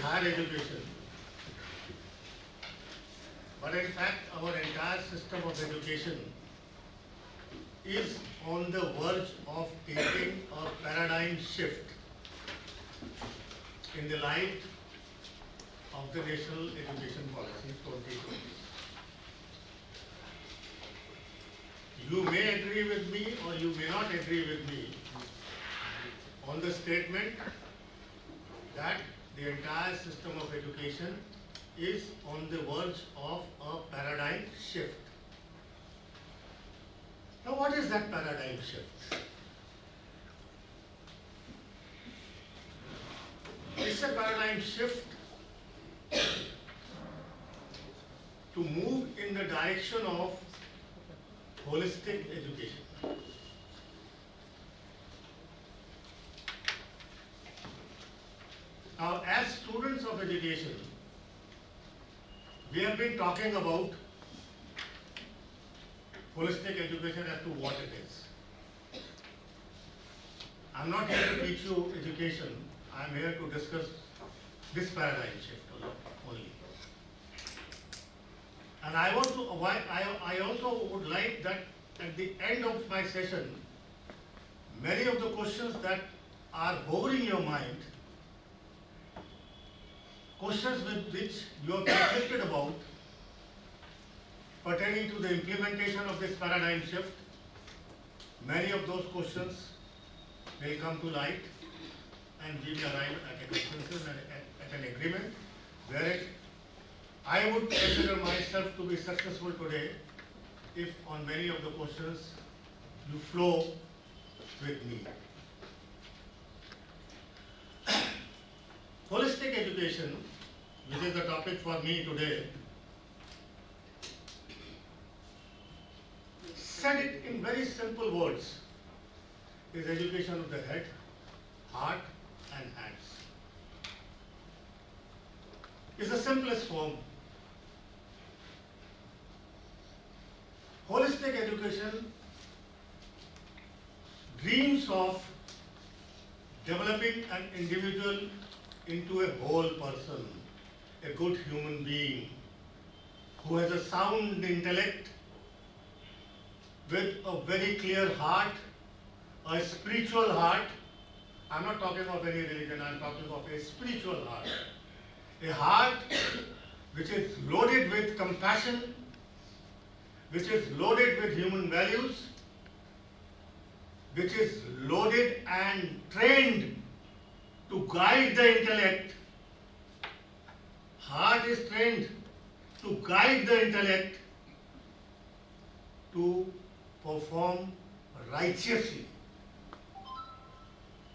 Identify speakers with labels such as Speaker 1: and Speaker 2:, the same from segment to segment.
Speaker 1: higher education, but in fact our entire system of education is on the verge of taking a paradigm shift in the light of the National Education Policy 2020. You may agree with me or you may not agree with me on the statement that the entire system of education is on the verge of a paradigm shift. Now, what is that paradigm shift? It's a paradigm shift to move in the direction of holistic education. Now, as students of education, we have been talking about holistic education as to what it is. I'm not here to teach you education. I'm here to discuss this paradigm shift only. And I also would like that at the end of my session, many of the questions that are hovering your mind, questions with which you are conflicted about, pertaining to the implementation of this paradigm shift, many of those questions will come to light and we will arrive at a consensus and at an agreement where I would consider myself to be successful today if on many of the questions you flow with me. Holistic education, which is the topic for me today, said it in very simple words, is education of the head, heart and hands. It's the simplest form. Holistic education dreams of developing an individual into a whole person, a good human being who has a sound intellect with a very clear heart, a spiritual heart. I'm not talking of any religion, I'm talking of a spiritual heart. A heart which is loaded with compassion, which is loaded with human values, which is loaded and trained to guide the intellect. Heart is trained to guide the intellect to perform righteously.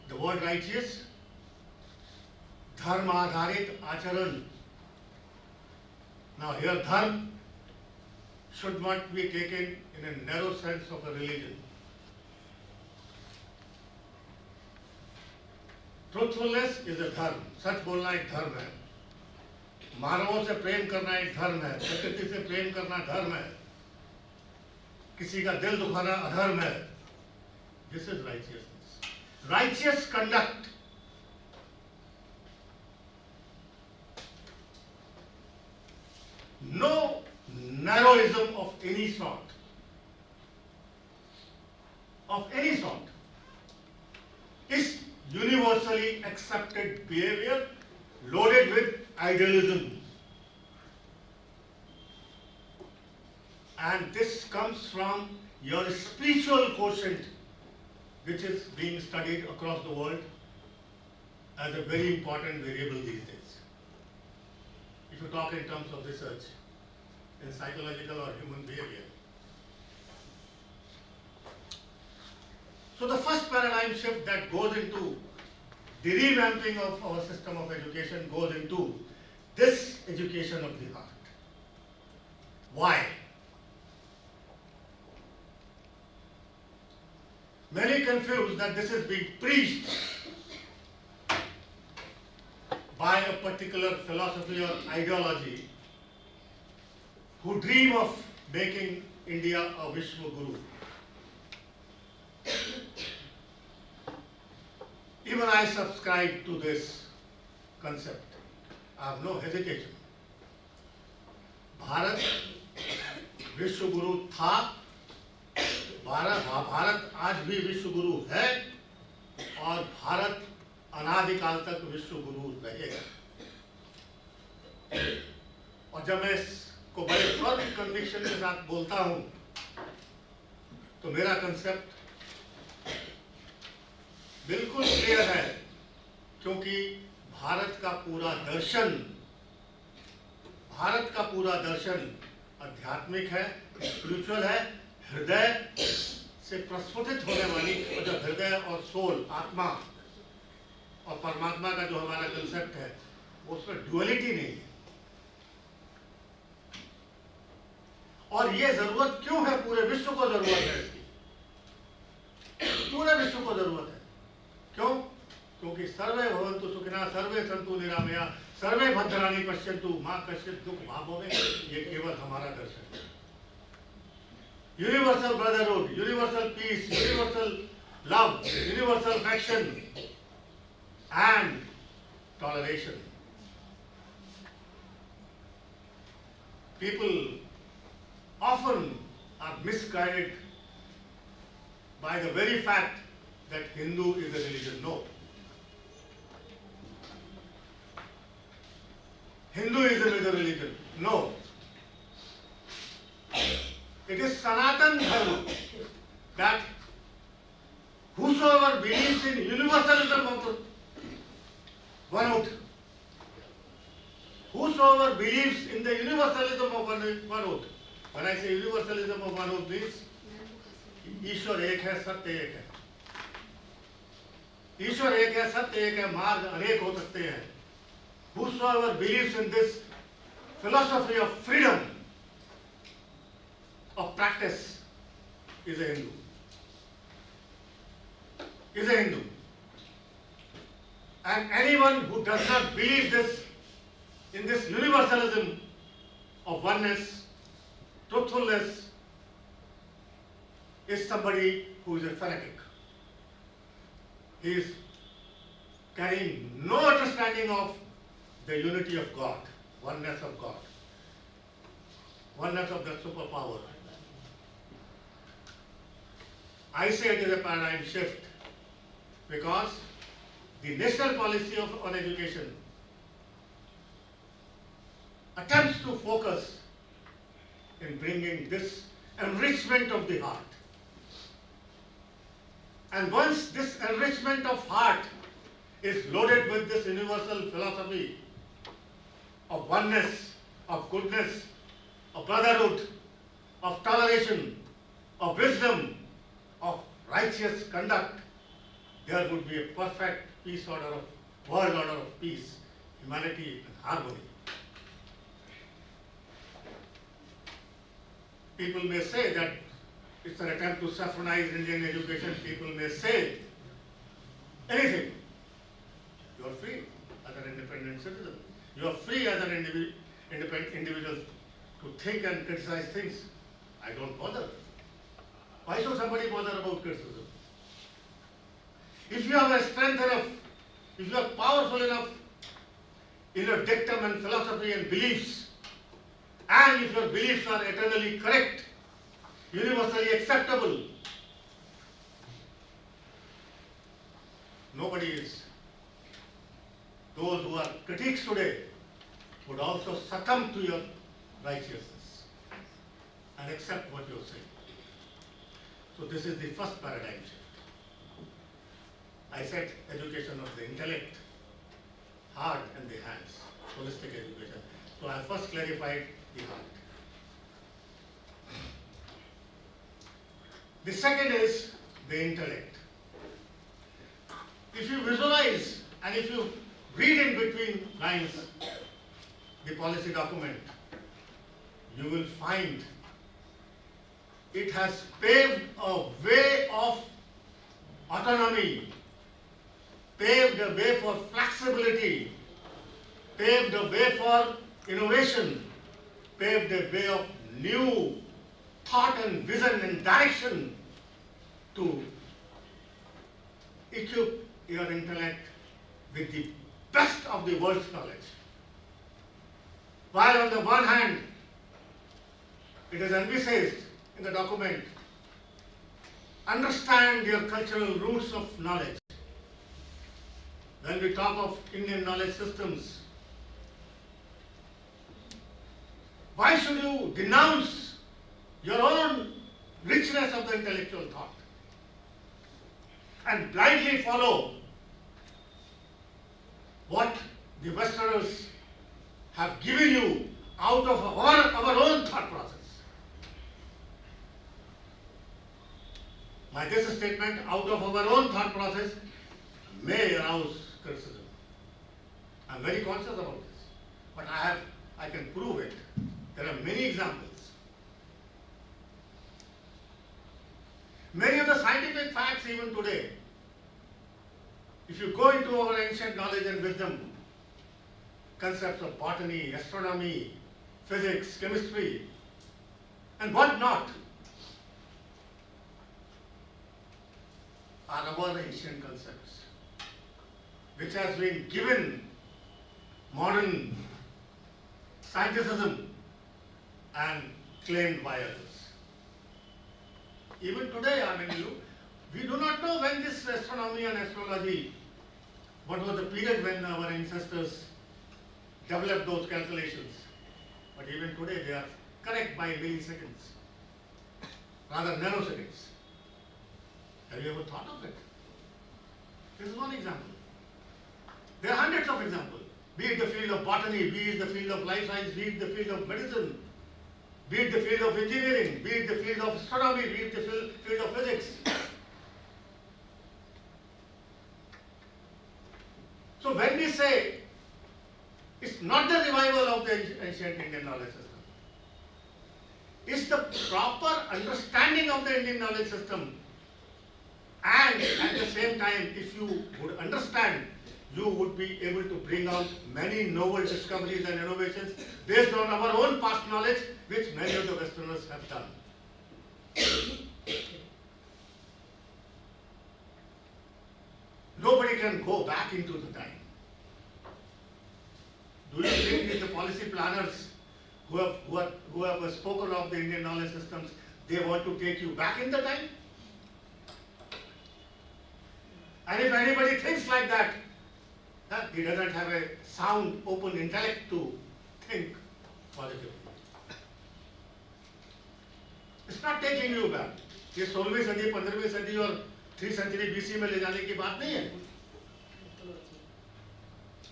Speaker 1: The word righteous, dharma adharit acharan. Now here dharma should not be taken in a narrow sense of a religion. Truthfulness is a धर्म, सच बोलना एक धर्म है, मानवों से प्रेम करना एक धर्म है, प्रकृति से प्रेम करना धर्म है, किसी का दिल दुखाना अधर्म है. This is righteousness. Righteous conduct. No narrowism of any sort. Is universally accepted behavior loaded with idealism. And this comes from your spiritual quotient, which is being studied across the world as a very important variable these days. If you talk in terms of research in psychological or human behavior. So the first paradigm shift that goes into the revamping of our system of education goes into this education of the heart. Why? Many confused that this is being preached by a particular philosophy or ideology who dream of making India a Vishwa Guru. Even I subscribe to this concept. I have no hesitation. Bharat विश्व गुरु था, भारत आज भी विश्व गुरु है और भारत अनादिकाल तक विश्व गुरु रहेगा। और जब मैं इसको बड़े फर्म कन्विक्शन के साथ बोलता हूं तो मेरा कंसेप्ट बिल्कुल क्लियर है, क्योंकि भारत का पूरा दर्शन आध्यात्मिक है, स्पिरिचुअल है, हृदय से प्रस्फुटित होने वाली। और जब हृदय और सोल, आत्मा और परमात्मा का जो हमारा कंसेप्ट है, उसमें ड्युअलिटी नहीं है। और ये जरूरत क्यों है? पूरे विश्व को जरूरत है इसकी, पूरे विश्व को जरूरत है। क्यों? क्योंकि सर्वे भवन्तु सुखिनः, सर्वे सन्तु निरामया, सर्वे भद्राणि पश्यन्तु मा कश्चित् दुःख भाग्भवेत्। ये केवल हमारा दर्शन है। Universal brotherhood, universal peace, universal love, universal affection and toleration. People often are misguided by the very fact that Hindu is a religion. No. Hinduism is a religion. No. It is Sanatan Dharma that whosoever believes in universalism of one out, whosoever believes in the universalism of one out, when I say universalism of one out means ईश्वर एक है, सत्य एक है। ईश्वर एक है, सत्य एक है, मार्ग अनेक हो सकते हैं। Whosoever believes in this philosophy of freedom of practice is a Hindu. Is a Hindu. And anyone who does not believe this, in this universalism of oneness, truthfulness, is somebody who is a fanatic. He is carrying no understanding of the unity of God, oneness of God, oneness of the superpower. I say it is a paradigm shift because the national policy on education attempts to focus in bringing this enrichment of the heart. And once this enrichment of heart is loaded with this universal philosophy of oneness, of goodness, of brotherhood, of toleration, of wisdom, of righteous conduct, there would be a perfect peace order of world order of peace, humanity and harmony. People may say that it's an attempt to saffronize Indian education. People may say anything. You are free as an independent citizen. You are free as an independent individual to think and criticize things. I don't bother. Why should somebody bother about criticism? If you have a strength enough, if you are powerful enough in your dictum and philosophy and beliefs, and if your beliefs are eternally correct, universally acceptable, nobody is. Those who are critics today would also succumb to your righteousness and accept what you are saying. So this is the first paradigm shift. I said education of the intellect, heart and the hands, holistic education. So I first clarified the heart. The second is the intellect. If you visualize and if you read in between lines the policy document, you will find it has paved a way of autonomy, paved a way for flexibility, paved a way for innovation, paved a way of new thought and vision and direction to equip your intellect with the best of the world's knowledge. While on the one hand, it is emphasized in the document, understand your cultural roots of knowledge. When we talk of Indian knowledge systems, why should you denounce your own richness of the intellectual thought and blindly follow what the Westerners have given you out of our own thought process? This statement, out of our own thought process, may arouse criticism. I am very conscious about this, but I can prove it. There are many examples. Many of the scientific facts even today, if you go into our ancient knowledge and wisdom, concepts of botany, astronomy, physics, chemistry, and what not, are our ancient concepts, which has been given modern scientificism and claimed by others. Even today, we do not know when this astronomy and astrology, what was the period when our ancestors developed those calculations. But even today, they are correct by milliseconds, rather nanoseconds. Have you ever thought of it? This is one example. There are hundreds of examples. Be it the field of botany, be it the field of life science, be it the field of medicine, be it the field of engineering, be it the field of astronomy, be it the field of physics. So when we say it's not the revival of the ancient Indian knowledge system, it's the proper understanding of the Indian knowledge system. And at the same time, if you would understand, you would be able to bring out many novel discoveries and innovations based on our own past knowledge, which many of the Westerners have done. Nobody can go back into the time. Do you think that the policy planners who have spoken of the Indian knowledge systems, they want to take you back in the time? And if anybody thinks like that, he doesn't have a sound, open intellect to think positively. It's not taking you back. ये 16वीं सदी, 15वीं सदी और 3 century BC में ले जाने की बात नहीं है.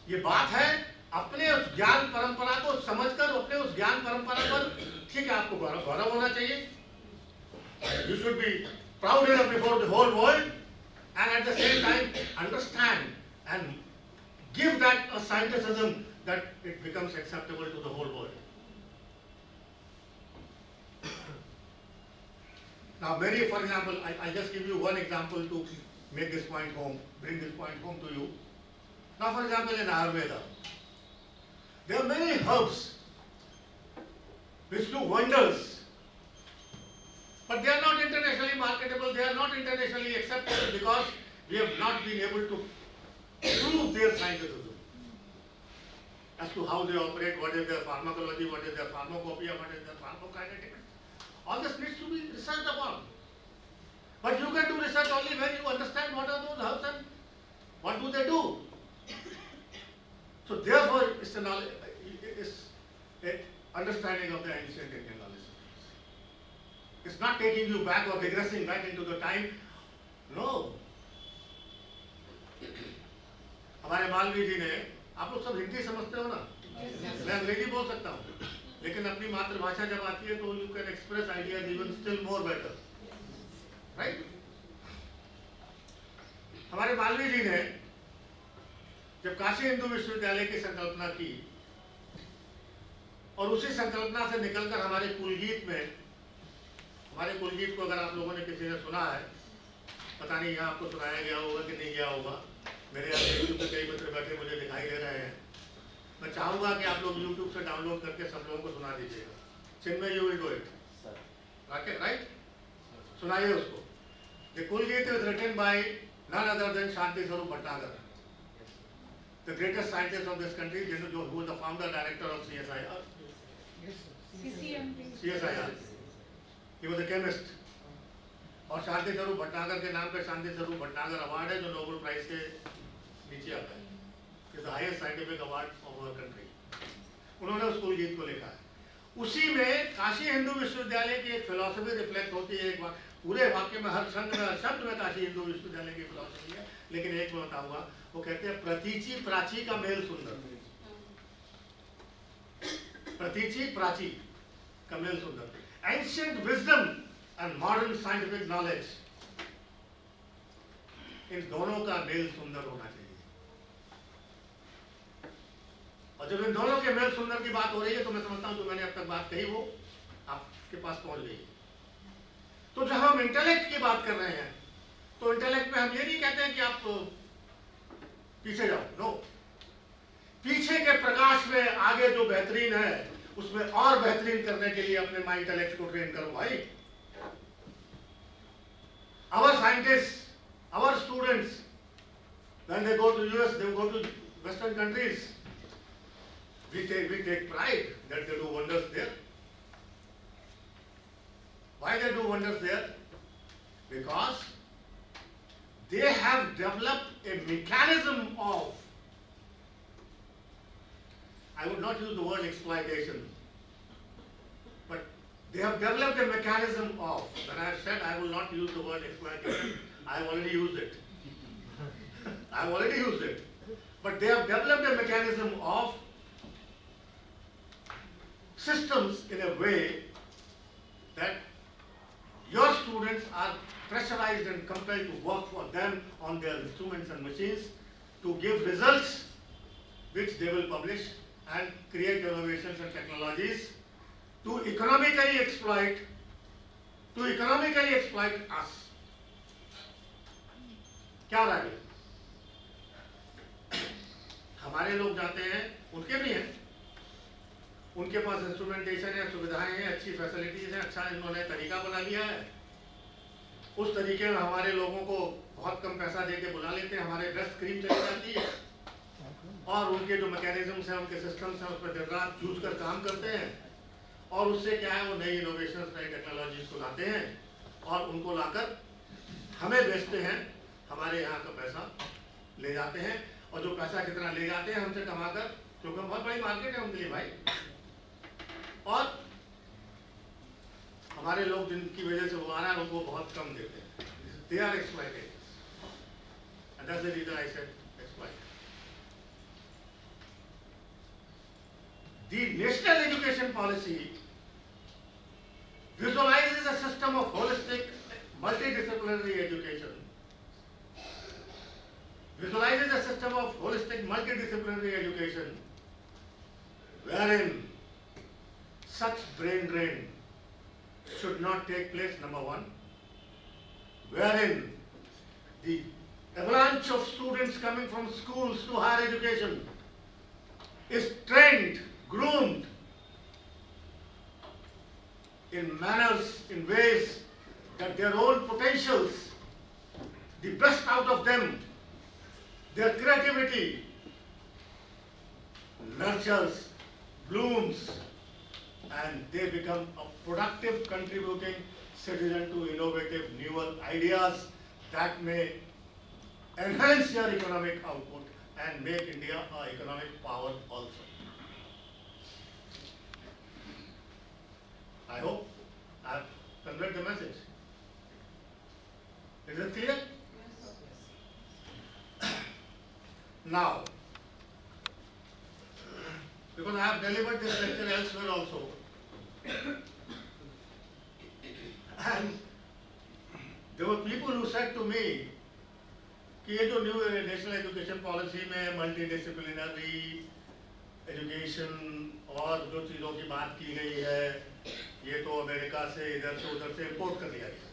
Speaker 1: ये बात है अपने उस ज्ञान परंपरा को समझकर, अपने उस ज्ञान परंपरा पर ठीक है आपको गौरव होना चाहिए. You should be proud enough before the whole world. And at the same time, understand and give that a scientificism that it becomes acceptable to the whole world. Now, for example, I'll just give you one example to make this point home, bring this point home to you. Now, for example, in Ayurveda, there are many herbs which do wonders. But they are not internationally marketable, they are not internationally acceptable because we have not been able to prove their scientificism as to how they operate, what is their pharmacology, what is their pharmacopoeia, what is their pharmacokinetics. All this needs to be researched upon. But you can do research only when you understand what are those herbs and what do they do. So therefore, it's an understanding of the ancient Indian knowledge. It's not taking you back or regressing back into the time. No. हमारे मालवीय जी ने, आप लोग सब हिंदी समझते हो ना? मैं अंग्रेजी बोल सकता हूँ, लेकिन अपनी मातृभाषा जब आती है तो you can express ideas even still more better, right? हमारे मालवीय जी ने जब काशी हिंदू विश्वविद्यालय की संकल्पना की और उसी संकल्पना से निकलकर हमारे कुलगीत में, हमारे कुलगीत को अगर आप लोगों ने किसी ने सुना है, पता नहीं यहाँ आपको सुनाया गया होगा कि नहीं गया होगा. मेरे यहाँ यूट्यूब पे कई मित्र बैठे मुझे दिखाई दे रहे हैं. मैं चाहूँगा कि आप लोग यूट्यूब से डाउनलोड करके सब लोगों को सुना दीजिएगा. Chinmay, you will do it, right? सुनाइए उसको. The Kulgit is written by none other than Shanti Swarup Bhatnagar. the greatest scientist of this country, who is the founder director of CSIR. CSIR. He was a chemist. और शांति स्वरूप भटनागर के नाम पे Shanti Swarup Bhatnagar award है जो Nobel prize के नीचे आता है. It's the highest scientific award of our country. उन्होंने उस कुल गीत को लिखा है. उसी में काशी हिंदू विश्वविद्यालय की एक फिलॉसफी रिफ्लेक्ट होती है. एक पूरे वाक्य में हर शब्द में काशी हिंदू विश्वविद्यालय की फिलॉसफी है, लेकिन एक में बताऊंगा. वो कहते हैं प्रतीची प्राची का मेल सुंदर. प्रतीची प्राची का मेल सुंदर. Ancient wisdom and modern scientific knowledge, इन दोनों का मेल सुंदर होना चाहिए. और जब इन दोनों के मेल सुंदर की बात हो रही है तो मैं समझता हूं जो मैंने अब तक बात कही वो आपके पास पहुंच गई. तो जब हम इंटेलेक्ट की बात कर रहे हैं तो इंटेलेक्ट में हम ये नहीं कहते हैं कि आप पीछे जाओ. नो, पीछे के प्रकाश में आगे जो बेहतरीन है उसमें और बेहतरीन करने के लिए अपने माइंड इंटेलेक्ट को ट्रेन करो भाई. Our scientists, our students, when they go to US, they go to Western countries, we take pride that they do wonders there. Why they do wonders there? Because they have developed a mechanism of, I would not use the word exploitation, but they have developed a mechanism of, when I have said I will not use the word exploitation, I have already used it. I have already used it. But they have developed a mechanism of systems in a way that your students are pressurized and compelled to work for them on their instruments and machines to give results which they will publish and create innovations and technologies to economically exploit us. क्या रहा है? हमारे लोग जाते हैं, उनके भी हैं, उनके पास इंस्ट्रूमेंटेशन है, सुविधाएं हैं, अच्छी फैसिलिटीज हैं, अच्छा इन्होंने तरीका बना लिया है. उस तरीके में हमारे लोगों को बहुत कम पैसा देके बुला लेते हैं, हमारे बेस्ट क्रीम चली जाती है और उनके जो मैकेनिज्म्स हैं, उनके सिस्टम्स हैं, उस पर दिन रात जूझ कर काम करते हैं और उससे क्या है, वो नई इनोवेशंस, नई टेक्नोलॉजीज को लाते हैं और उनको लाकर हमें बेचते हैं, हमारे यहाँ का पैसा ले जाते हैं और जो पैसा कितना ले जाते हैं हमसे कमाकर, क्योंकि बहुत बड़ी मार्केट है उनके लिए भाई, और हमारे लोग जिनकी वजह से वो आ रहा है उनको बहुत कम देते हैं. They are exploited and that's the reason I said exploit. The national education policy visualizes a system of holistic, multidisciplinary education. Visualizes a system of holistic, multidisciplinary education wherein such brain drain should not take place, number one. Wherein the avalanche of students coming from schools to higher education is trained, groomed in manners, in ways that their own potentials, the best out of them, their creativity nurtures, blooms, and they become a productive, contributing citizen to innovative, newer ideas that may enhance your economic output and make India an economic power also. I hope I have conveyed the message. Is it clear? Now, because I have delivered this lecture elsewhere also, and there were people who said to me कि ये जो new national education policy में multi disciplinary education और जो चीज़ों की बात की गई है, ये तो अमेरिका से इधर से उधर से इम्पोर्ट कर लिया गया.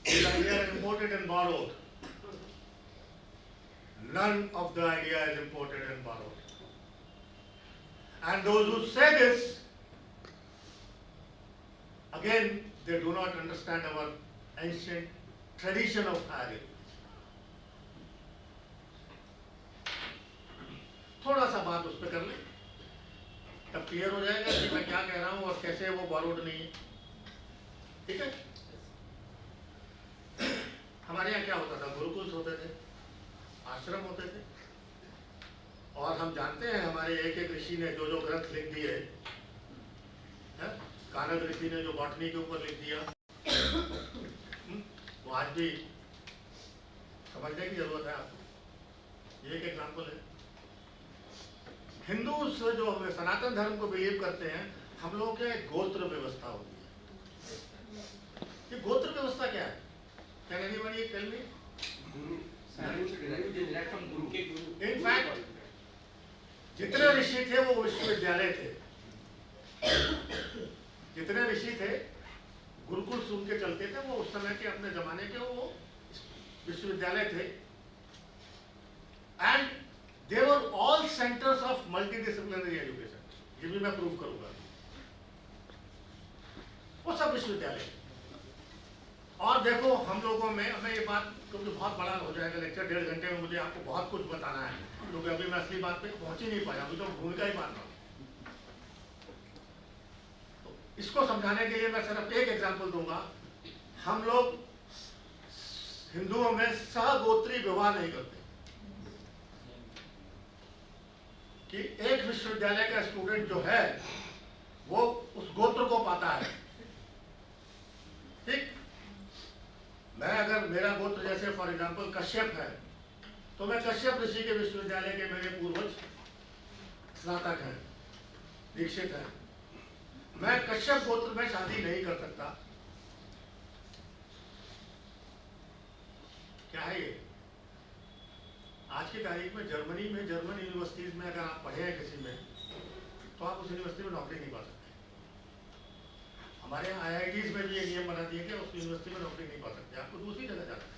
Speaker 1: These ideas are imported and borrowed. None of the idea is imported and borrowed. And those who say this, again, they do not understand our ancient tradition of higher education. उस पर कर लें, तब clear हो जाएगा कि मैं क्या कह रहा हूँ और कैसे वो बॉरोड नहीं है। ठीक है। हमारे यहाँ क्या होता था, गुरुकुल होते थे, आश्रम होते थे, और हम जानते हैं हमारे एक एक ऋषि ने जो जो ग्रंथ लिख दिए हैं, कानद ऋषि ने जो बॉटनी के ऊपर लिख दिया, वो आज भी समझने की जरूरत है आपको। ये एक एग्जाम्पल है। हिंदू जो सनातन धर्म को बिलीव करते हैं, हम लोगों के गोत्र व्यवस्था होती है। ये गोत्र व्यवस्था क्या है? Can anybody tell me? In fact, जितने ऋषि थे वो विश्वविद्यालय थे, जितने ऋषि थे गुरुकुल सुन के चलते थे, वो उस समय के अपने जमाने के वो विश्वविद्यालय थे, and they were all centres of multidisciplinary education. ये भी मैं प्रूव करूंगा। वो सब विश्वविद्यालय। और देखो हम लोगों में, मैं ये बात क्योंकि बहुत बड़ा हो जाएगा लेक्चर, 1.5 घंटे में मुझे आपको बहुत कुछ बताना है, क्योंकि अभी मैं असली बात पे पहुंच ही नहीं पाया, अभी तो भूमिका ही बात। तो इसको समझाने के लिए मैं सिर्फ एक एग्जांपल दूंगा। हम लोग हिंदुओं में सहगोत्री विवाह नहीं करते, कि एक विश्वविद्यालय का स्टूडेंट जो है वो उस गोत्र को पाता है। ठीक, मैं अगर मेरा गोत्र जैसे फॉर एग्जांपल कश्यप है, तो मैं कश्यप ऋषि के विश्वविद्यालय के मेरे पूर्वज स्नातक हैं, दीक्षित हैं, मैं कश्यप गोत्र में शादी नहीं कर सकता। क्या है ये? आज की तारीख में जर्मनी में, जर्मन यूनिवर्सिटीज में अगर आप पढ़े हैं किसी में, तो आप उस यूनिवर्सिटी में नौकरी नहीं पा सकते। हमारे यहाँ IITs में भी ये नियम बना दिए कि उस यूनिवर्सिटी में नौकरी नहीं पा सकते, आपको दूसरी जगह जाना है,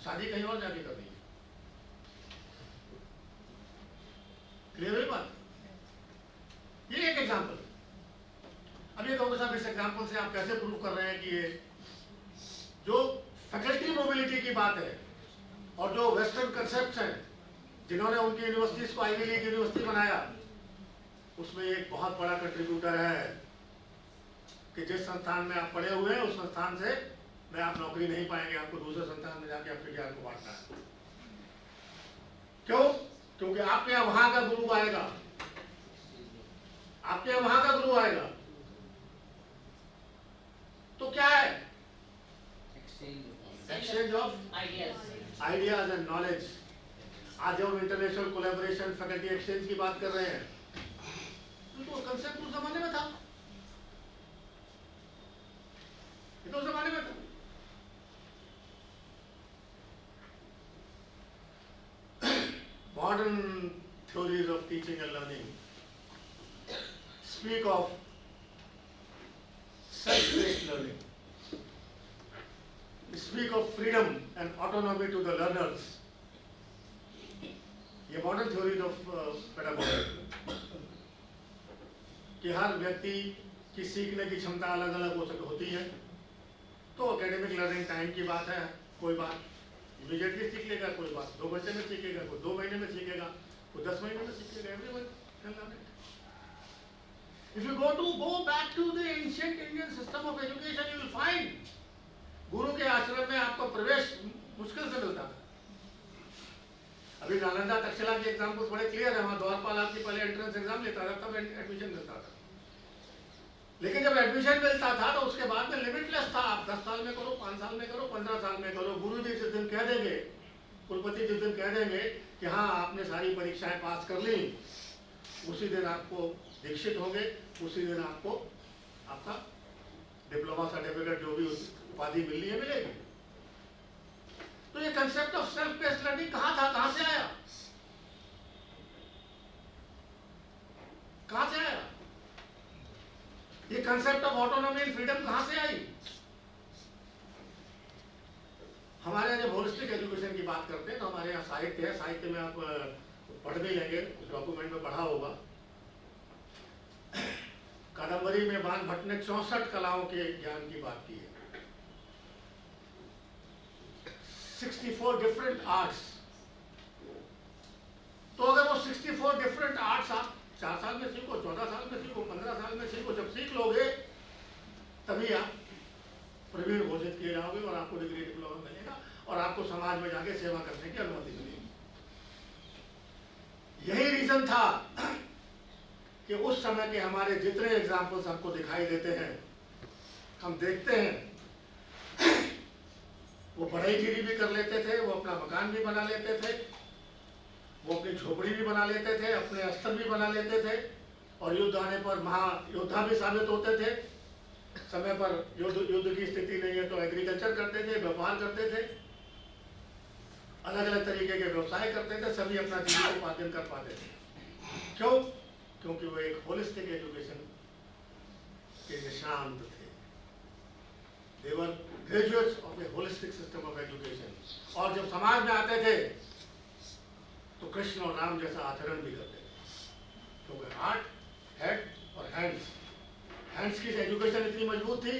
Speaker 1: शादी कहीं और जाके करनी है। क्लियर हुई बात? ये एक एग्जाम्पल। अब ये कहोगे साहब इस एग्जाम्पल से आप कैसे प्रूव कर रहे हैं कि ये जो फैकल्टी मोबिलिटी की बात है और जो वेस्टर्न कंसेप्ट हैं जिन्होंने उनकी यूनिवर्सिटीज को आईवी लीग यूनिवर्सिटी बनाया, उसमें एक बहुत बड़ा कंट्रीब्यूटर है कि जिस संस्थान में आप पढ़े हुए हैं उस संस्थान से में आप नौकरी नहीं पाएंगे, आपको दूसरे संस्थान में जाके अपने ज्ञान को बांटना है। क्यों? क्योंकि आपके यहाँ वहां का गुरु आएगा, आपके यहाँ वहां का गुरु आएगा। तो क्या है? Exchange of ideas and knowledge. आज हम इंटरनेशनल कोलैबोरेशन, फैकल्टी एक्सचेंज की बात कर रहे हैं, तो कंसेप्ट उस जमाने में था, ये तो उस जमाने में था। Modern theories of teaching and learning speak of self-based learning, speak of freedom and autonomy to the learners. ये मॉडर्न थ्योरीज ऑफ पेडागोजी कि हर व्यक्ति की सीखने की क्षमता अलग अलग होती है। तो एकेडमिक लर्निंग टाइम की बात है, कोई बात इमीडिएटली सीख लेगा, कोई बात 2 घंटे में सीखेगा, कोई 2 महीने में सीखेगा, कोई 10 महीने में सीखेगा। Everyone can learn it. If you go back to the ancient Indian system of education, you will find गुरु के आश्रम में आपको प्रवेश मुश्किल से मिलता था। अभी नालंदा तक्षशिला के एग्जाम्पल्स बड़े क्लियर है, वहां द्वारपाल आपकी पहले एंट्रेंस एग्जाम लेता था, तब एडमिशन मिलता था। लेकिन जब एडमिशन मिलता था तो उसके बाद में लिमिटलेस था, आप 10 साल में करो, 5 साल में करो, 15 साल में करो। गुरु जी जिस दिन कह देंगे, कुलपति जिस दिन कह देंगे कि हाँ आपने सारी परीक्षाएं पास कर ली, उसी दिन आपको दीक्षित होंगे, उसी दिन आपको आपका डिप्लोमा सर्टिफिकेट जो भी उपाधि मिलनी है मिलेगी। तो ये concept of self based learning कहां था, कहां से आया, कहां से आया? ये concept of autonomy and freedom कहां से आई? हमारे यहाँ जब होलिस्टिक एजुकेशन की बात करते हैं तो हमारे यहाँ साहित्य है, साहित्य में आप पढ़ भी लेंगे, उस डॉक्यूमेंट में पढ़ा होगा। कादम्बरी में बाण भट्ट ने 64 कलाओं के ज्ञान की बात की है, 64 डिफरेंट आर्ट्स। तो अगर वो 64 डिफरेंट आर्ट्स आप 4 साल में सीखो, 14 साल में सीखो, 15 साल में सीखो। जब सीख लोगे तभी आप प्रवीण घोषित किए जाओगे और आपको डिग्री डिप्लोमा मिलेगा और आपको समाज में जाके सेवा करने की अनुमति मिलेगी। यही रीजन था कि उस समय के हमारे जितने एग्जाम्पल्स हमको दिखाई देते हैं, हम देखते हैं, वो पढ़ाई भी कर लेते थे, वो अपना मकान भी बना लेते थे, वो अपनी झोपड़ी भी बना लेते थे, अपने अस्त्र भी बना लेते थे और युद्ध आने पर महायोद्धा भी साबित होते थे। समय पर युद्ध की स्थिति नहीं है तो एग्रीकल्चर करते थे, व्यापार करते थे, अलग अलग तरीके के व्यवसाय करते थे, सभी अपना जीविकोपार्जन कर पाते थे। क्यों? क्योंकि वो एक होलिस्टिक एजुकेशन के निशांत थे। They were graduates of a holistic system of education. और जब समाज में आते थे तो कृष्ण और राम जैसा आचरण भी करते थे, क्योंकि हार्ट, हेड और हैंड्स की एजुकेशन इतनी मजबूत थी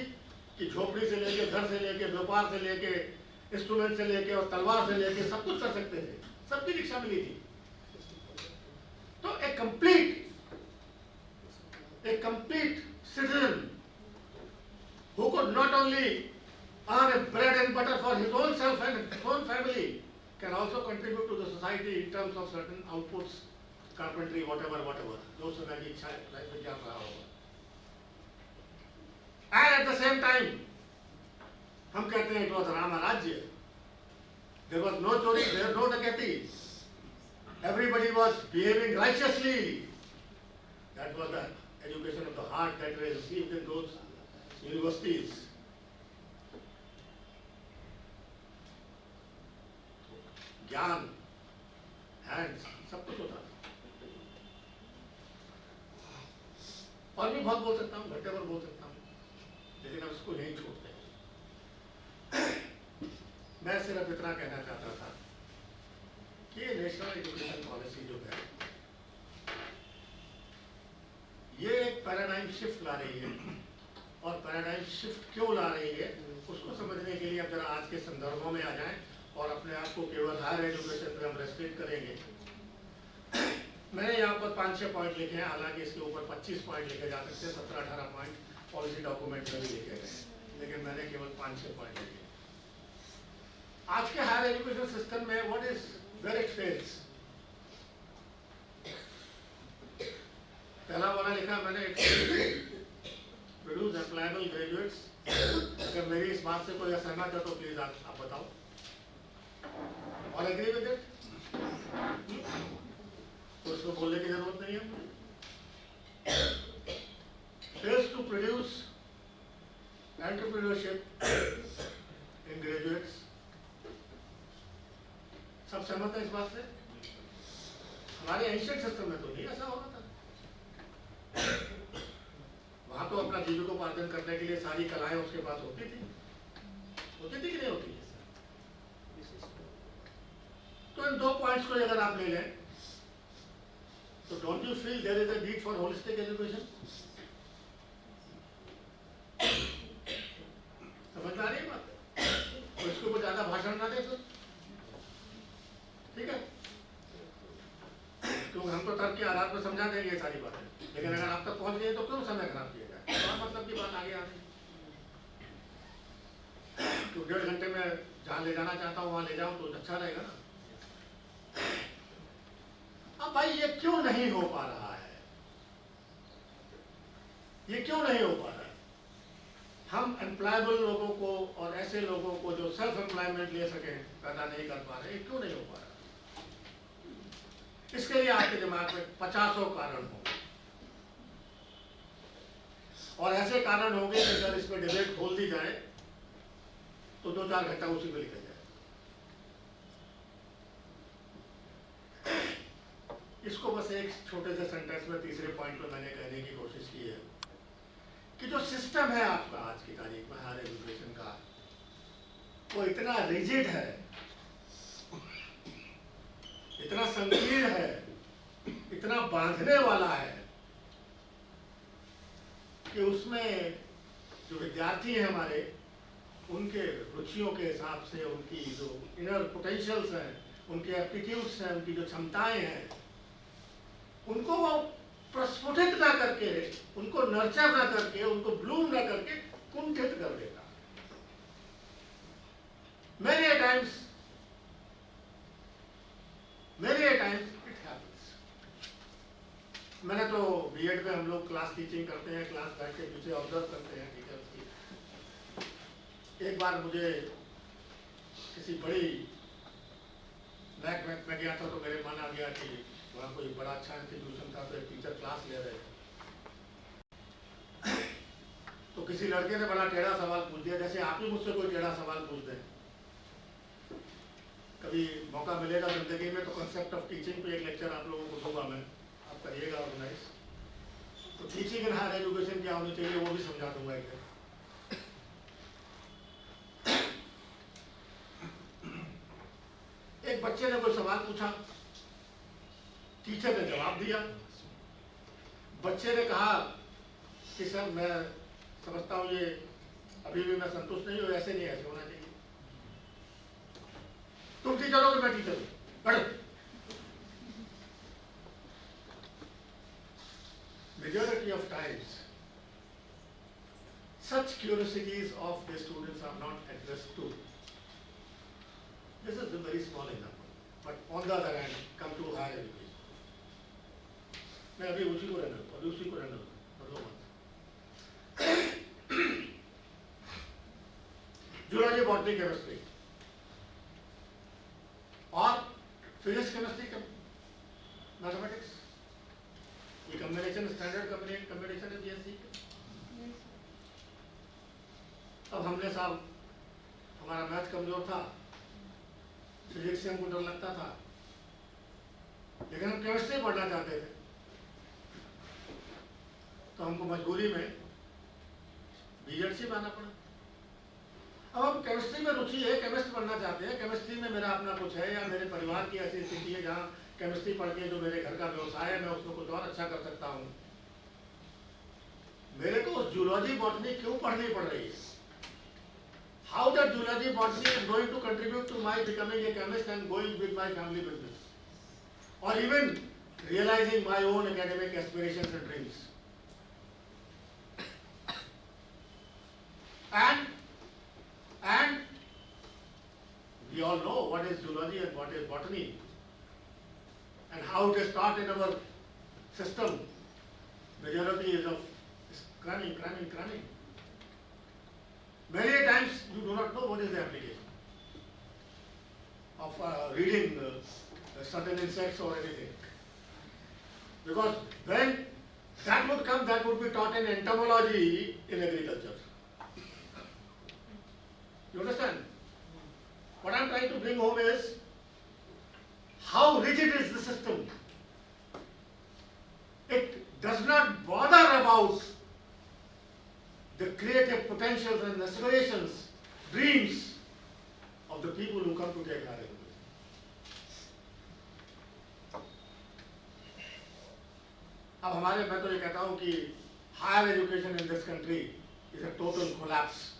Speaker 1: कि झोपड़ी से लेके, घर से लेके, व्यापार से लेके, इंस्ट्रूमेंट से लेके और तलवार से लेके सब कुछ कर सकते थे, सबकी शिक्षा मिली थी। तो एक complete citizen who could not only earn a bread and butter for his own self and his own family can also contribute to the society in terms of certain outputs, carpentry, whatever, जो समय की इच्छा विज्ञान रहा होगा। And at the same time, हम कहते हैं it was Rama Rajya. There was no chori, there was no dakati. Everybody was behaving righteously. That was the education of the heart that was received in those universities. ज्ञान, hands, सब कुछ होता है। और भी बहुत बोल सकता हूँ, घंटे पर बोल सकता हूँ, लेकिन अब इसको यही छोड़ते हैं। मैं सिर्फ इतना कहना चाहता था कि ये नेशनल एजुकेशन पॉलिसी जो है, ये एक पैराडाइम शिफ्ट ला रही है। और पैराडाइम शिफ्ट क्यों ला रही है, उसको समझने के लिए अब जरा आज के संदर्भों में आ जाएं और अपने आप को केवल हायर एजुकेशन पर हम रेस्ट्रिक्ट करेंगे। मैंने यहाँ पर 5-6 पॉइंट लिखे हैं, हालांकि इसके ऊपर 25 पॉइंट लिखे जा सकते हैं, 17-18 पॉइंट पॉलिसी डॉक्यूमेंट में भी लिखे गए हैं, लेकिन मैंने केवल 5-6 पॉइंट लिखे। आज के हायर एजुकेशन सिस्टम में what is where it fails, पहला वाला लिखा मैंने, प्रोड्यूस एम्प्लॉयबल ग्रेजुएट्स। अगर मेरी इस बात से कोई असहमत है तो प्लीज आप बताओ। और एग्री विद इट, तो उसको बोलने की जरूरत नहीं है। Fails to produce entrepreneurship in graduates. सब सहमत है इस बात से? हमारे एंशिएंट सिस्टम में तो नहीं ऐसा हो रहा था। वहां तो अपना जीविकोपार्जन करने के लिए सारी कलाएं उसके पास होती थी कि नहीं होती? तो इन 2 पॉइंट्स को अगर आप ले लें तो don't you feel there is a need for holistic education? समझ आ रही है बात? तो इसके ऊपर ज्यादा भाषण ना दे तो ठीक है, क्योंकि हम तो तर्क के आधार पर समझा देंगे ये सारी बातें, लेकिन अगर आप तक पहुंच गए तो क्यों समय खराब किया जाए? तो मतलब की बात आगे आ गई। तो 1.5 घंटे में जहाँ ले जाना चाहता हूँ वहाँ ले जाऊँ तो अच्छा रहेगा ना। अब भाई ये क्यों नहीं हो पा रहा है? ये क्यों नहीं हो पा रहा है? हम एम्प्लॉयबल लोगों को और ऐसे लोगों को जो सेल्फ एम्प्लॉयमेंट ले सके पैदा नहीं कर पा रहे। ये क्यों नहीं हो पा रहा? इसके लिए आपके दिमाग में 50 कारण होंगे, और ऐसे कारण होंगे कि अगर इसमें डिबेट खोल दी जाए तो 2-4 घंटा उसी में निकल जाए। इसको बस एक छोटे से सेंटेंस में तीसरे पॉइंट पर मैंने कहने की कोशिश की है कि जो सिस्टम है आपका आज की तारीख में हायर एजुकेशन का, वो इतना रिजिड है, इतना संकीर्ण है, इतना बांधने वाला है कि उसमें जो विद्यार्थी हैं हमारे, उनके रुचियों के हिसाब से, उनकी जो इनर पोटेंशियल्स हैं, उनके एप्टीट्यूड्स हैं, उनकी जो क्षमताएं हैं, उनको वो प्रस्फुटित ना करके, उनको नर्चर ना करके, उनको ब्लूम ना करके कुंठित कर देता। Many a times it happens. मैंने तो बीएड में हम लोग क्लास टीचिंग करते हैं, क्लास बैठ के पीछे ऑब्जर्व करते हैं टीचर्स की। एक बार मुझे किसी बड़ी बैंक में गया था तो मेरे मन आ गया कि वहाँ कोई बड़ा अच्छा इंस्टीट्यूशन था, तो एक टीचर क्लास ले रहे थे। तो किसी लड़के ने बड़ा टेढ़ा सवाल पूछ दिया, जैसे आप ही मुझसे कोई टेढ़ा सवाल पूछ दें। कभी मौका मिलेगा जिंदगी में तो कंसेप्ट ऑफ टीचिंग पे एक लेक्चर आप लोगों को दूंगा मैं, आप करिएगा ऑर्गेनाइज। तो टीचिंग इन हायर एजुकेशन क्या होनी चाहिए वो भी समझा दूंगा एक दिन। एक बच्चे ने कोई सवाल पूछा, टीचर ने जवाब दिया। बच्चे ने कहा कि सर मैं समझता हूँ ये अभी भी मैं संतुष्ट नहीं हूँ, ऐसे नहीं, ऐसे होना चाहिए। तुम टीचर हो कि मैं टीचर हूँ, पढ़ो। Majority of times such curiosities of the students are not addressed to. This is a very small example, but on the other hand come to higher education. मैं अभी उसी को रहना बदलो मत। जूलॉजी, बॉटनी, केमिस्ट्री और फिजिक्स, केमिस्ट्री, मैथमेटिक्स, ये combination standard combination है बीएससी। अब हमने साहब, हमारा मैथ कमजोर था, फिजिक्स से हमको डर लगता था, लेकिन हम केमिस्ट्री पढ़ना चाहते थे, तो हमको मजबूरी में बीएडसी में आना पड़ा। अब हम केमिस्ट्री में रुचि है, केमिस्ट बनना चाहते हैं, केमिस्ट्री में मेरा अपना कुछ है, या मेरे परिवार की ऐसी स्थिति है जहाँ केमिस्ट्री पढ़ के जो मेरे घर का व्यवसाय है मैं उसमें कुछ और अच्छा कर सकता हूँ। मेरे को जूलॉजी बॉटनी क्यों पढ़नी पड़ रही है? How that zoology botany is going to contribute to my becoming a chemist and going with my family business, और even realising my own academic aspirations and dreams. And we all know what is zoology and what is botany and how it is taught in our system. Majority is of cramming. Many times you do not know what is the application of reading certain insects or anything, because when that would come, that would be taught in entomology in agriculture. You understand? What I am trying to bring home is how rigid is the system. It does not bother about the creative potentials and aspirations, dreams of the people who come to take higher education. अब हमारे, मैं तो ये कहता हूँ कि higher education in this country is a total collapse.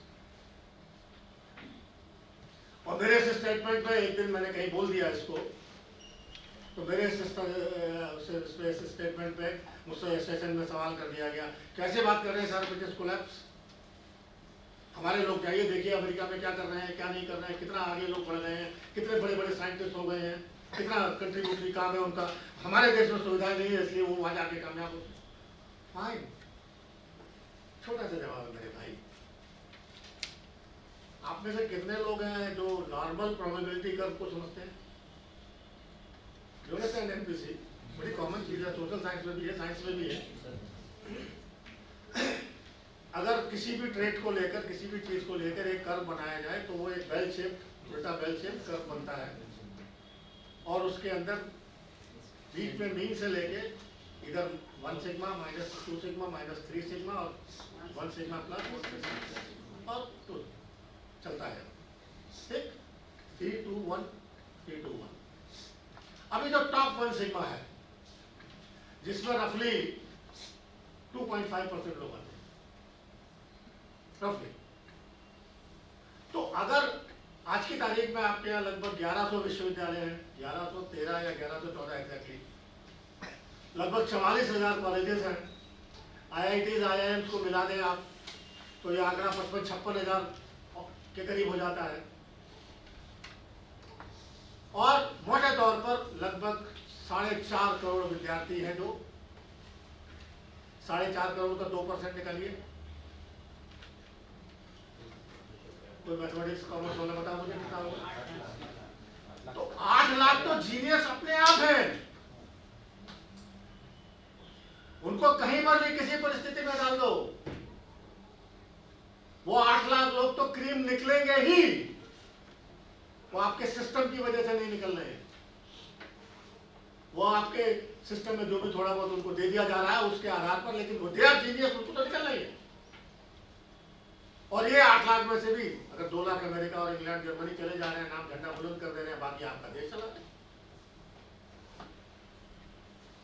Speaker 1: और मेरे इस स्टेटमेंट में एक दिन मैंने कहीं बोल दिया इसको, तो मेरे इस स्टेटमेंट पे मुझसे सेशन में सवाल कर दिया गया, कैसे बात कर रहे हैं सर, इट इज कोलैप्स। हमारे लोग जाइए देखिए अमेरिका में क्या कर रहे हैं, क्या नहीं कर रहे हैं, कितना आगे लोग बढ़ गए हैं, कितने बड़े बड़े साइंटिस्ट हो गए हैं, कितना कंट्रीब्यूटरी काम है उनका। हमारे देश में सुविधाएं नहीं है, इसलिए वो वहाँ जाके कामयाब होते। फाइन, छोटा सा जवाब है मेरे भाई। आप में से कितने लोग हैं जो नॉर्मल प्रोबेबिलिटी कर्व को समझते हैं? एनपीसी बड़ी कॉमन चीज है, सोशल साइंस में भी है, साइंस में भी है। अगर किसी भी ट्रेट को लेकर, किसी भी चीज को लेकर एक कर्व बनाया जाए तो वो एक बेल शेप, उल्टा बेल शेप कर्व बनता है, और उसके अंदर बीच में मीन से लेके इधर 1 sigma minus 2 sigma minus 3 sigma और 1 सिग्मा प्लस और 2 चलता है, ठीक, 3 2 1 3 2 1। अभी जो टॉप 1 सिग्मा है जिसमें रफली 2.5% लोग आते हैं रफली, तो अगर आज की तारीख में आपके यहाँ लगभग 1100 विश्वविद्यालय हैं, 1113 या 1114 एग्जैक्टली, लगभग 44,000 कॉलेजेस हैं, IITs IIMs को मिला दें आप तो ये आंकड़ा 55-56,000 के करीब हो जाता है। और मोटे तौर पर लगभग 4.5 करोड़ विद्यार्थी हैं, जो 4.5 करोड़ का 2% निकालिए। कोई मैथमेटिक्स कॉमर्स वाला बता मुझे कितना होगा? तो 8 लाख तो जीनियस अपने आप है। उनको कहीं पर भी किसी परिस्थिति में डाल दो, वो 8 लाख लोग तो क्रीम निकलेंगे ही। वो आपके सिस्टम की वजह से नहीं निकल रहे हैं, वो आपके सिस्टम में जो भी थोड़ा बहुत उनको दे दिया जा रहा है उसके आधार पर, लेकिन वो दे आप जीनियस उनको तो निकल रही है। और ये 8 लाख में से भी अगर 2 लाख अमेरिका और इंग्लैंड जर्मनी चले जा रहे हैं, नाम झंडा बुलंद कर दे रहे हैं, बाकी आपका देश चला रहे हैं,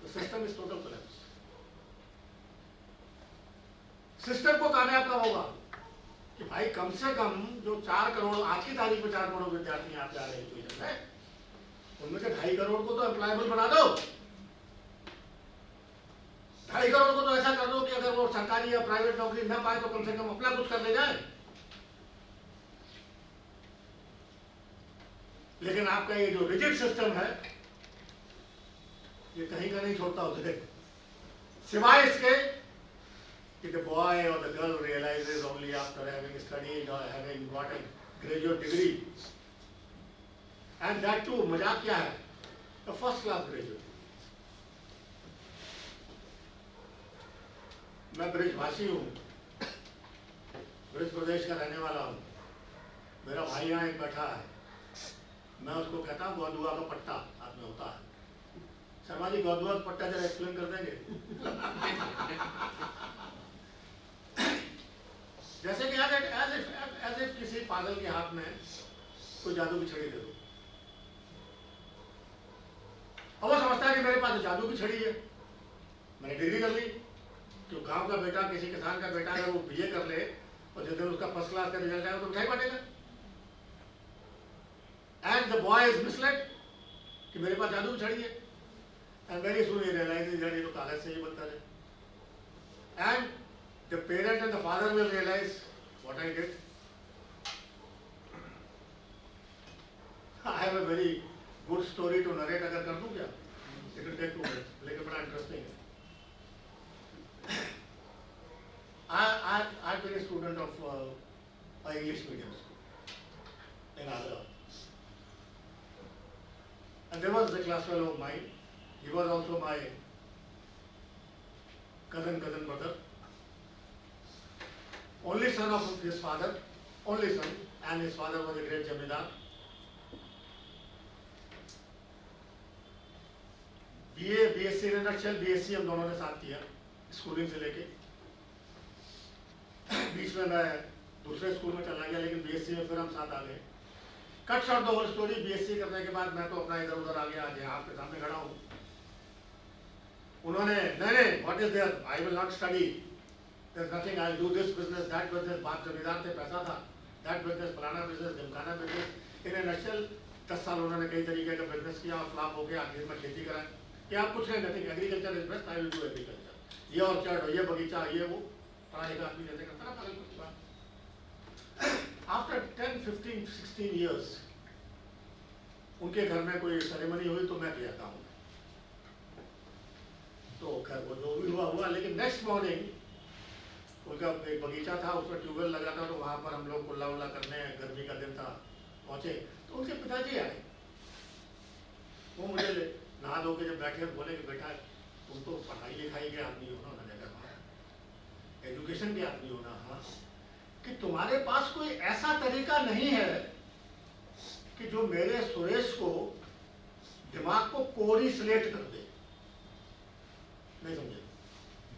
Speaker 1: तो system is total collapse. System को कामयाब कब होगा कि भाई कम से कम जो 4 करोड़ आज की तारीख में 4 करोड़ विद्यार्थी आप जा रहे हैं ट्यूशन में, उनमें से 2.5 करोड़ को तो एम्प्लॉयबल बना दो। 2.5 करोड़ को तो ऐसा कर दो कि अगर वो सरकारी या प्राइवेट नौकरी न पाए तो कम से कम अपना कुछ कर ले जाए। लेकिन आपका ये जो रिजिड सिस्टम है ये कहीं का नहीं छोड़ता उसे, सिवाय इसके कि the boy or the girl realizes only after having studied or having got a graduate degree, and that too मजाक क्या है, the first class graduate। मैं ब्रिजभाषी हूँ, ब्रिज प्रदेश का रहने वाला हूँ। मेरा भाई यहाँ एक बैठा है, मैं उसको कहता हूँ गौदुआ का पट्टा हाथ में होता है। शर्मा जी गौदुआ का पट्टा जरा एक्सप्लेन कर देंगे? जैसे कि एज इफ किसी पागल के हाथ में कोई जादू की छड़ी दे दो, और वो समझता है कि मेरे पास जादू की छड़ी है, मैंने डिग्री कर ली। तो गांव का बेटा, किसी किसान का बेटा अगर वो BA कर ले और जिस दिन उसका फर्स्ट क्लास का रिजल्ट आएगा तो मिठाई बांटेगा। And the boy is misled कि मेरे पास जादू की छड़ी है, एंड वेरी सून ही रियलाइज दैट ये तो कागज से ही बनता है। And the parent and the father will realize what I did. I have a very good story to narrate, अगर कर दूं क्या? It will take 2 minutes, लेकिन बड़ा interesting है। I've been a student of an English medium school in Agra, and there was a class fellow of mine. He was also my cousin brother. Only son of his father, only son, and his father was a great jamidar. BA, BSc in a nutshell, BSc हम दोनों ने साथ किया schooling से लेके। बीच में मैं दूसरे स्कूल में चला गया, लेकिन BSc में फिर हम साथ आ गए। Cut short the whole story, BSc करने के बाद मैं तो अपना इधर उधर आ गया, आज आपके सामने खड़ा हूँ। उन्होंने नहीं, what is there, I will not study, there's nothing, I'll do this business, that business, बाप जमींदार थे, पैसा था, that business, फलाना business, ढिमकाना business। in a nutshell 10 साल उन्होंने कई तरीके का बिजनेस किया और फ्लॉप हो गया, आखिर में खेती कराए। क्या आप कुछ नहीं, nothing, agriculture is best, I will do agriculture, ये ऑर्चर्ड हो, ये बगीचा, ये वो, पढ़ा लिखा आदमी जैसे करता ना पागल कुछ बात। आफ्टर 10, 15, 16 years उनके घर में कोई सेरेमनी हुई तो मैं गया था, तो खैर वो जो भी हुआ, लेकिन नेक्स्ट मॉर्निंग उनका एक बगीचा था, उसमें ट्यूबवेल लगा था, तो वहाँ पर हम लोग कुल्ला उल्ला करने, गर्मी का दिन था, पहुँचे तो उनके पिताजी आए। वो मुझे नहा धो के जब बैठे बोले कि बेटा तुम तो पढ़ाई लिखाई के आदमी हो ना, मैंने कहा एजुकेशन के आदमी हो ना, हाँ, कि तुम्हारे पास कोई ऐसा तरीका नहीं है कि जो मेरे सुरेश को दिमाग को कोरी स्लेट कर दे। नहीं समझे?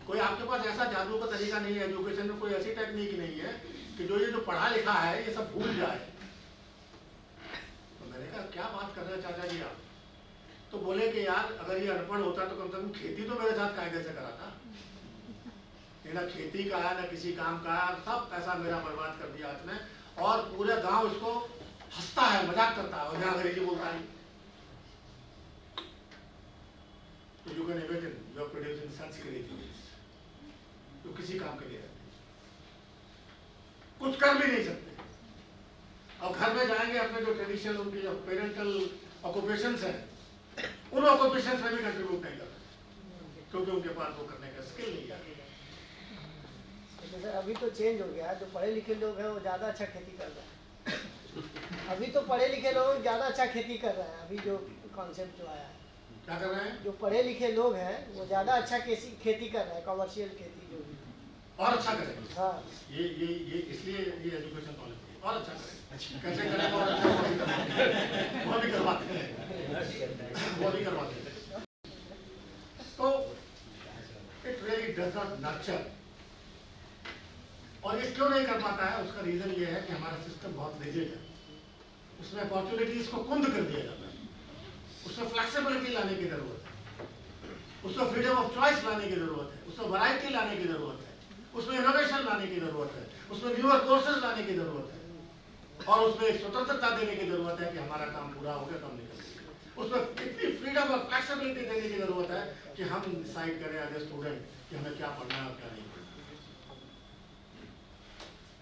Speaker 1: कोई आपके पास ऐसा जादू का तरीका नहीं है, एजुकेशन में कोई ऐसी टेक्निक नहीं है कि जो ये जो पढ़ा लिखा है ये सब भूल जाए। तो मैंने कहा क्या बात कर रहे हैं चाचा जी आप? तो बोले कि यार अगर ये अनपढ़ होता तो कम से कम खेती तो मेरे साथ कायदे से कराता, ना खेती का है ना किसी काम का है, सब पैसा मेरा बर्बाद कर दिया इसने, और पूरे गांव इसको हंसता है, मजाक करता है, और अंग्रेजी बोलता है। तो you can imagine, you such crazy ways. जो किसी काम के लिए रहते हैं, कुछ कर भी नहीं सकते। अब घर में जाएंगे, अपने जो ट्रेडिशनल उनके जो पेरेंटल ऑक्यूपेशंस हैं, उन ऑक्यूपेशंस में भी कंट्रीब्यूट नहीं कर रहे, क्योंकि उनके पास वो करने का स्किल नहीं है।
Speaker 2: जैसे अभी तो चेंज हो गया, जो पढ़े लिखे लोग हैं वो ज़्यादा अच्छा खेती कर रहे हैं। अभी तो पढ़े लिखे लोग ज़्यादा अच्छा खेती कर रहे हैं। अभी जो कॉन्सेप्ट जो आया है,
Speaker 1: क्या कर रहे हैं?
Speaker 2: जो पढ़े लिखे लोग हैं वो ज़्यादा अच्छा खेती कर रहे हैं, कमर्शियल खेती जो भी।
Speaker 1: और अच्छा करें।
Speaker 2: हाँ,
Speaker 1: ये इसलिए ये एजुकेशन पॉलिसी और अच्छा करें। कैसे करें? और अच्छा वो भी करवाते हैं, वो भी करवाते हैं। तो it really does not nurture. और ये क्यों नहीं कर पाता है? उसका रीजन ये है कि हमारा सिस्टम बहुत रिजिड है। उसमें अपॉर्चुनिटीज को कुंद कर दिया जाता है, उसमें फ्लेक्सिबिलिटी लाने की जरूरत है, उसमें फ्रीडम ऑफ चॉइस लाने की जरूरत है, उसमें वैरायटी लाने की जरूरत है, उसमें इनोवेशन लाने की जरूरत है, उसमें न्यूअर कोर्सेज लाने की जरूरत है, और उसमें एक स्वतंत्रता देने की जरूरत है कि हमारा काम पूरा हो गया तो हम निकल। उसमें इतनी फ्रीडम और फ्लेक्सिबिलिटी देने की जरूरत है कि हम डिसाइड करें एज ए स्टूडेंट कि हमें क्या पढ़ना है और क्या नहीं पढ़ना।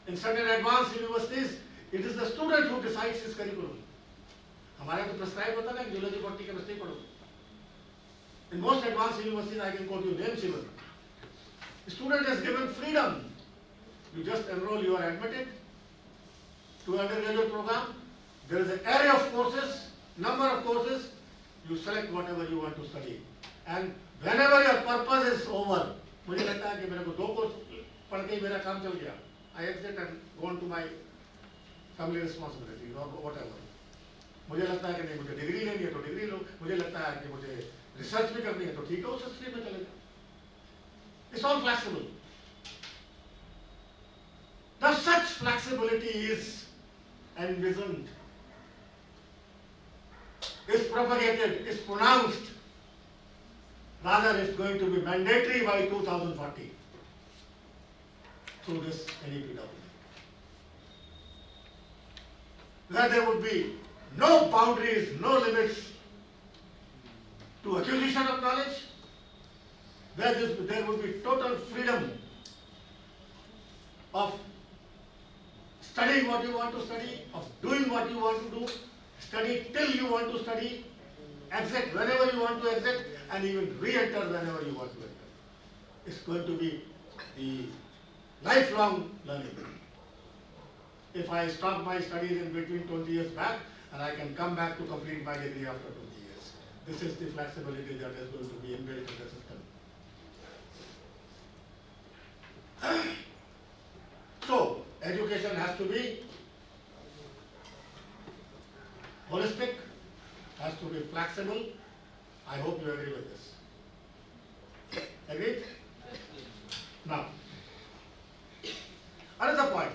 Speaker 1: In certain advanced universities, it is the student who decides his curriculum. हमारे तो prescribe होता है ना, जियोलॉजी, बॉटनी, केमिस्ट्री पढ़ो। In most advanced universities, I can quote you names even. The student is given freedom. You just enroll, you are admitted to undergraduate program. There is an array of courses, number of courses. You select whatever you want to study. And whenever your purpose is over, मुझे लगता है कि मेरे को 2 course पढ़ के ही मेरा काम चल गया, I exit and go on to my family responsibilities or whatever. मुझे लगता है कि नहीं, मुझे डिग्री लेनी है तो डिग्री लो, मुझे लगता है कि मुझे रिसर्च भी करनी है तो ठीक है, उस स्ट्रीम में चले जाओ। It's all flexible. Now such flexibility is envisioned, is propagated, is pronounced, rather it's going to be mandatory by 2040 through this NEPW. That there would be no boundaries, no limits to acquisition of knowledge, where there would be total freedom of studying what you want to study, of doing what you want to do, study till you want to study, exit whenever you want to exit, and even re-enter whenever you want to enter. It's going to be the lifelong learning. If I stop my studies in between 20 years back, and I can come back to complete my degree after 20 years. This is the flexibility that is going to be inbuilt in the system. So, education has to be holistic, has to be flexible. I hope you agree with this. Agreed? Now, another point.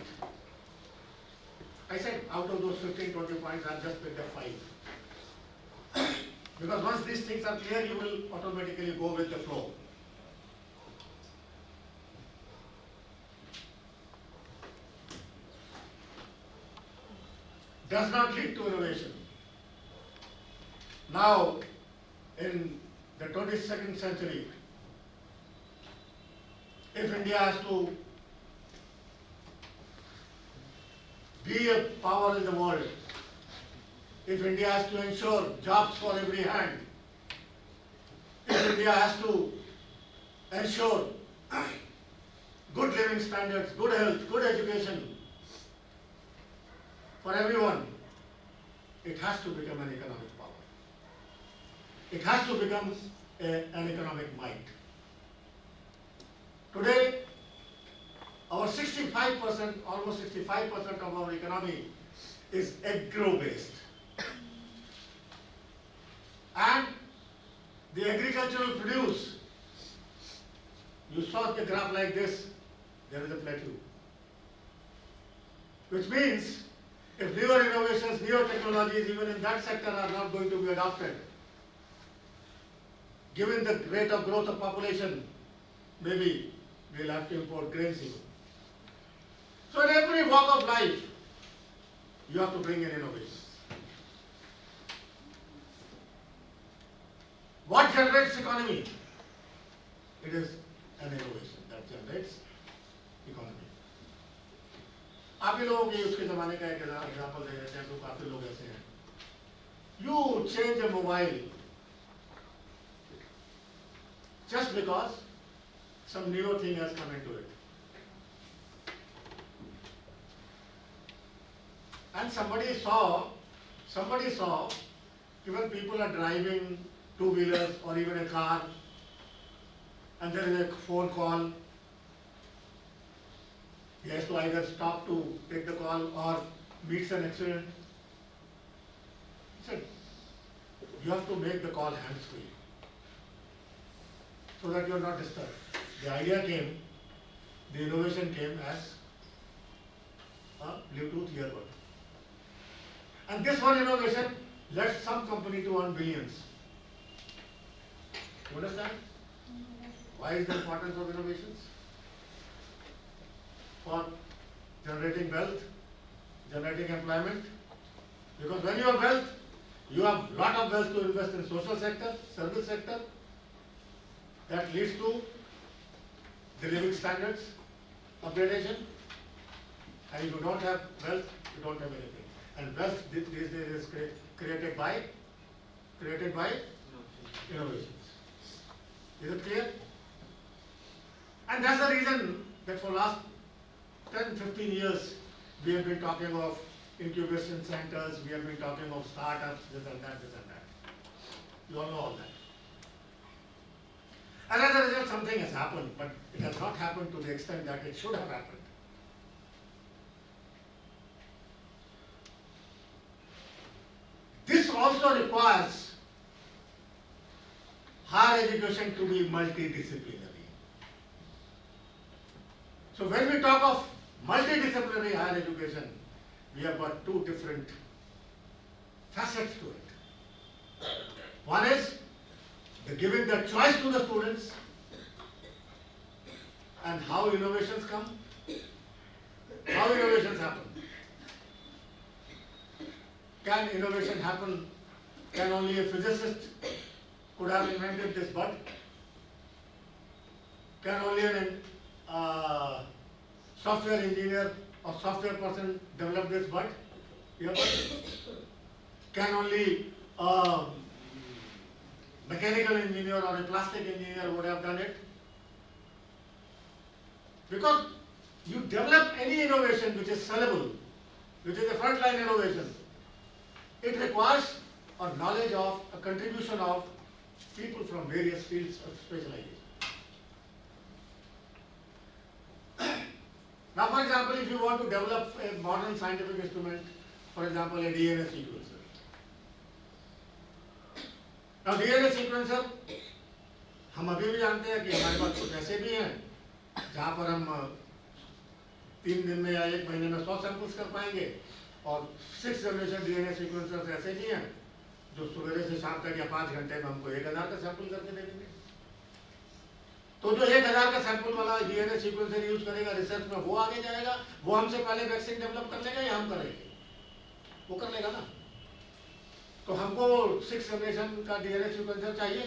Speaker 1: I said out of those 15, 20 points, I've just picked up 5. Because once these things are clear, you will automatically go with the flow. Does not lead to innovation. Now, in the 22nd century, if India has to be a power in the world, if India has to ensure jobs for every hand, if India has to ensure good living standards, good health, good education for everyone, it has to become an economic power. It has to become an economic might. Today, our 65%, almost 65% of our economy is agro-based. And the agricultural produce, you saw the graph like this, there is a plateau. Which means, if newer innovations, newer technologies, even in that sector are not going to be adopted, given the rate of growth of population, maybe we'll have to import grains even. So in every walk of life, you have to bring in innovation. What generates economy? It is an innovation that generates economy. आप ही लोगों के उसके जमाने का एक example दे देते हैं, तो काफी लोग ऐसे हैं. You change a mobile just because some new thing has come into it. And somebody saw even people are driving two-wheelers or even a car, and there is a phone call. He has to either stop to take the call or meets an accident. He said, you have to make the call hands-free so that you are not disturbed. The idea came, the innovation came as a Bluetooth earbud. And this one innovation led some company to earn billions. You understand? Why is the importance of innovations? For generating wealth, generating employment. Because when you have wealth, you have lot of wealth to invest in social sector, service sector. That leads to the living standards, upgradation. And if you don't have wealth, you don't have anything. And wealth these days is created by innovations. Is it clear? And that's the reason that for last 10-15 years we have been talking of incubation centers, we have been talking of startups, this and that. You all know all that. And as a result, something has happened, but it has not happened to the extent that it should have happened. This also requires higher education to be multidisciplinary. So when we talk of multidisciplinary higher education, we have got two different facets to it. One is the giving the choice to the students and how innovations come, how innovations happen. Can innovation happen? Can only a physicist could have invented this bud? Can only a software engineer or software person develop this bud? Yes. Can only a mechanical engineer or a plastic engineer would have done it? Because you develop any innovation which is sellable, which is a frontline innovation, it requires a knowledge of, a contribution of people from various fields of specialization. Now, for example, if you want to develop a modern scientific instrument, for example, a DNA sequencer. Now, DNA sequencer, हम अभी भी जानते हैं कि हमारे पास कुछ ऐसे भी हैं जहाँ पर हम 3 दिन में या 1 महीने में 100 सैंपल्स कर पाएंगे, और 6th जनरेशन डीएनए सीक्वेंसर्स ऐसे भी हैं जो सुबह से शाम तक या 5 घंटे में हमको 1000 का सैंपल करके दे देंगे. तो जो 1000 का सैंपल वाला डीएनए सीक्वेंसर यूज करेगा रिसर्च में, वो आगे जाएगा, वो हमसे पहले वैक्सीन डेवलप कर लेगा या हम करेंगे? वो कर लेगा ना. तो हमको 6th जनरेशन का डीएनए सीक्वेंसर चाहिए.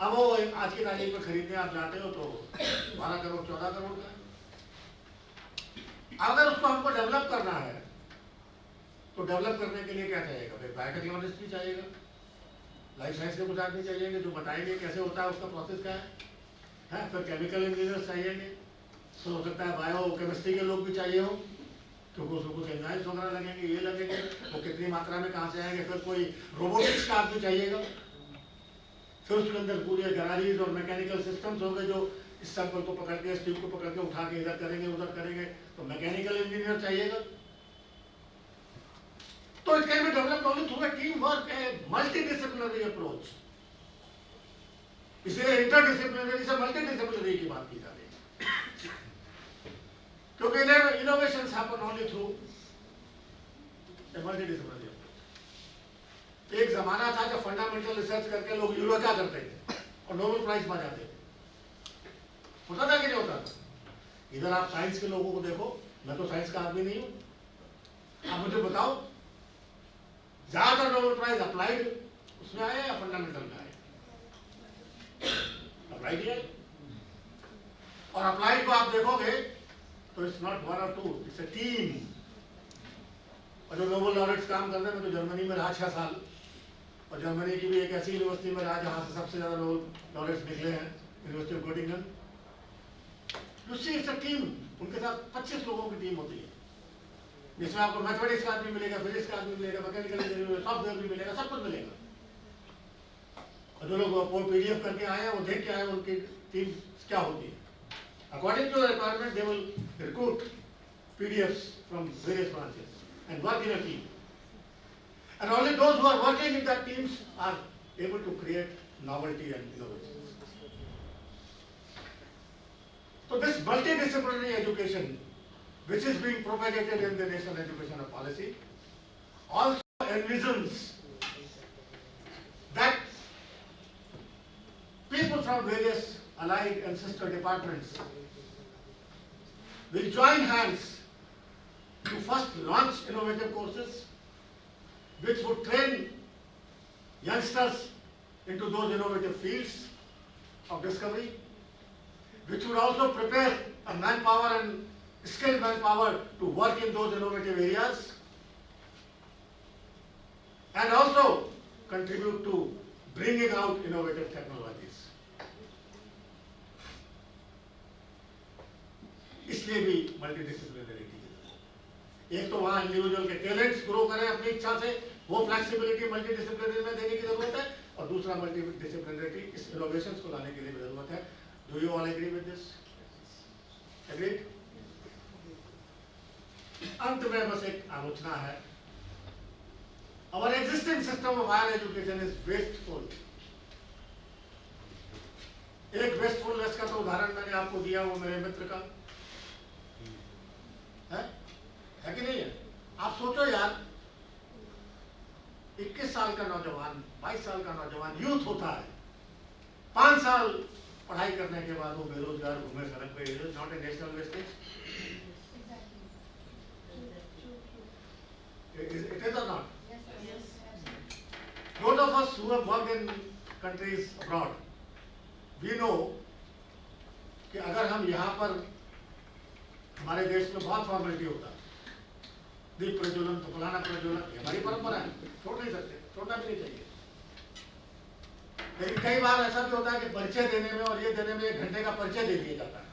Speaker 1: अब वो आज की तारीख में खरीदने आप जाते हो तो 12 करोड़ 14 करोड़ का. अगर उसको हमको डेवलप करना है तो डेवलप करने के लिए क्या चाहिएगा? भाई बायोटेक्नोलॉजिस्ट भी चाहिएगा, लाइफ साइंस के कुछ आदमी चाहिएंगे जो बताएंगे कैसे होता है, उसका प्रोसेस क्या है. फिर केमिकल इंजीनियर्स चाहिएंगे, तो हो सकता है बायो केमिस्ट्री के लोग भी चाहिए हो, क्योंकि उसको कुछ एंजाइम्स वगैरह लगेंगे, ये लगेंगे, वो कितनी मात्रा में कहाँ से आएंगे. फिर कोई रोबोटिक्स का आदमी चाहिएगा, फिर उसके अंदर पूरे गैरारीज और मैकेनिकल सिस्टम्स होंगे जो इस सैंपल को पकड़ के, इस ट्यूब को पकड़ के उठा के इधर करेंगे उधर करेंगे. तो मैकेनिकल इंजीनियर चाहिएगा. तो it can be developed only through a team work, A multidisciplinary approach. इसलिए इंटरडिसिप्लिनरी से मल्टीडिसिप्लिनरी की बात की जा रही है, क्योंकि innovations happen only through a multidisciplinary approach. एक जमाना था जब फंडामेंटल रिसर्च करके लोग यूरोका करते थे और नोबेल प्राइज पा जाते थे. होता था कि नहीं होता था? इधर आप साइंस के लोगों को देखो, मैं तो साइंस का आदमी नहीं हूं, आप मुझे बताओ ज्यादातर नोबेल प्राइज अप्लाइड उसमें आए या फंडामेंटल में आए? आइडिया। और अप्लाइड को आप देखोगे तो इट्स नॉट वन और टू, इट्स अ टीम। और जो नोबेल लॉरेट्स काम कर रहे हैं, मैं तो जर्मनी में रहा 6 साल, और जर्मनी की भी एक ऐसी यूनिवर्सिटी में रहा जहाँ से सबसे ज़्यादा नोबेल लॉरेट्स निकले हैं, university of Gottingen. You see it's a team. उनके साथ 25 लोगों की टीम होती है, जिसमें आपको मैथमेटिक्स का आदमी मिलेगा, फिजिक्स का आदमी मिलेगा, मैकेनिकल इंजीनियरिंग, सॉफ्टवेयर भी मिलेगा, सब कुछ मिलेगा। और जो लोग वो PDF करके आए हैं, वो देख के आए उनकी टीम क्या होती है। According to the requirement, they will recruit PDFs from various branches and work in a team. And only those who are working in that teams are able to create novelty and innovation. So this multidisciplinary education, which is being propagated in the National Education Policy, also envisions that people from various allied and sister departments will join hands to first launch innovative courses which would train youngsters into those innovative fields of discovery, which would also prepare a manpower and skilled manpower to work in those innovative areas, and also contribute to bringing out innovative technologies. इसलिए भी मल्टीडिसिप्लिनरिटी है। एक तो वहाँ individual के talents grow करें अपनी इच्छा से, वो फ्लेक्सिबिलिटी मल्टीडिसिप्लिनरी में देने की जरूरत है, और दूसरा मल्टीडिसिप्लिनरिटी इस इनोवेशंस को लाने के लिए भी जरूरत है। Do you all agree with this? Agreed? अंत में बस एक आलोचना है। Our existing system of higher education is wasteful. एक wastefulness का तो उदाहरण मैंने आपको दिया, वो मेरे मित्र का है कि नहीं है? आप सोचो यार, 21 साल का नौजवान, 22 साल का नौजवान यूथ होता है, 5 साल पढ़ाई करने के बाद वो बेरोजगार घूमे सड़क पे। It is not a national wastage? It is और not? Those of us who have worked in countries abroad, we know कि अगर हम यहाँ पर, हमारे देश में बहुत फॉर्मेलिटी होता है, दीप प्रज्वलन तो फलाना प्रज्वलन, हमारी परंपरा है, छोड़ नहीं सकते, छोड़ना भी नहीं चाहिए। लेकिन कई बार ऐसा भी होता है कि परिचय देने में और ये देने में 1 घंटे का परिचय दे दिया जाता है।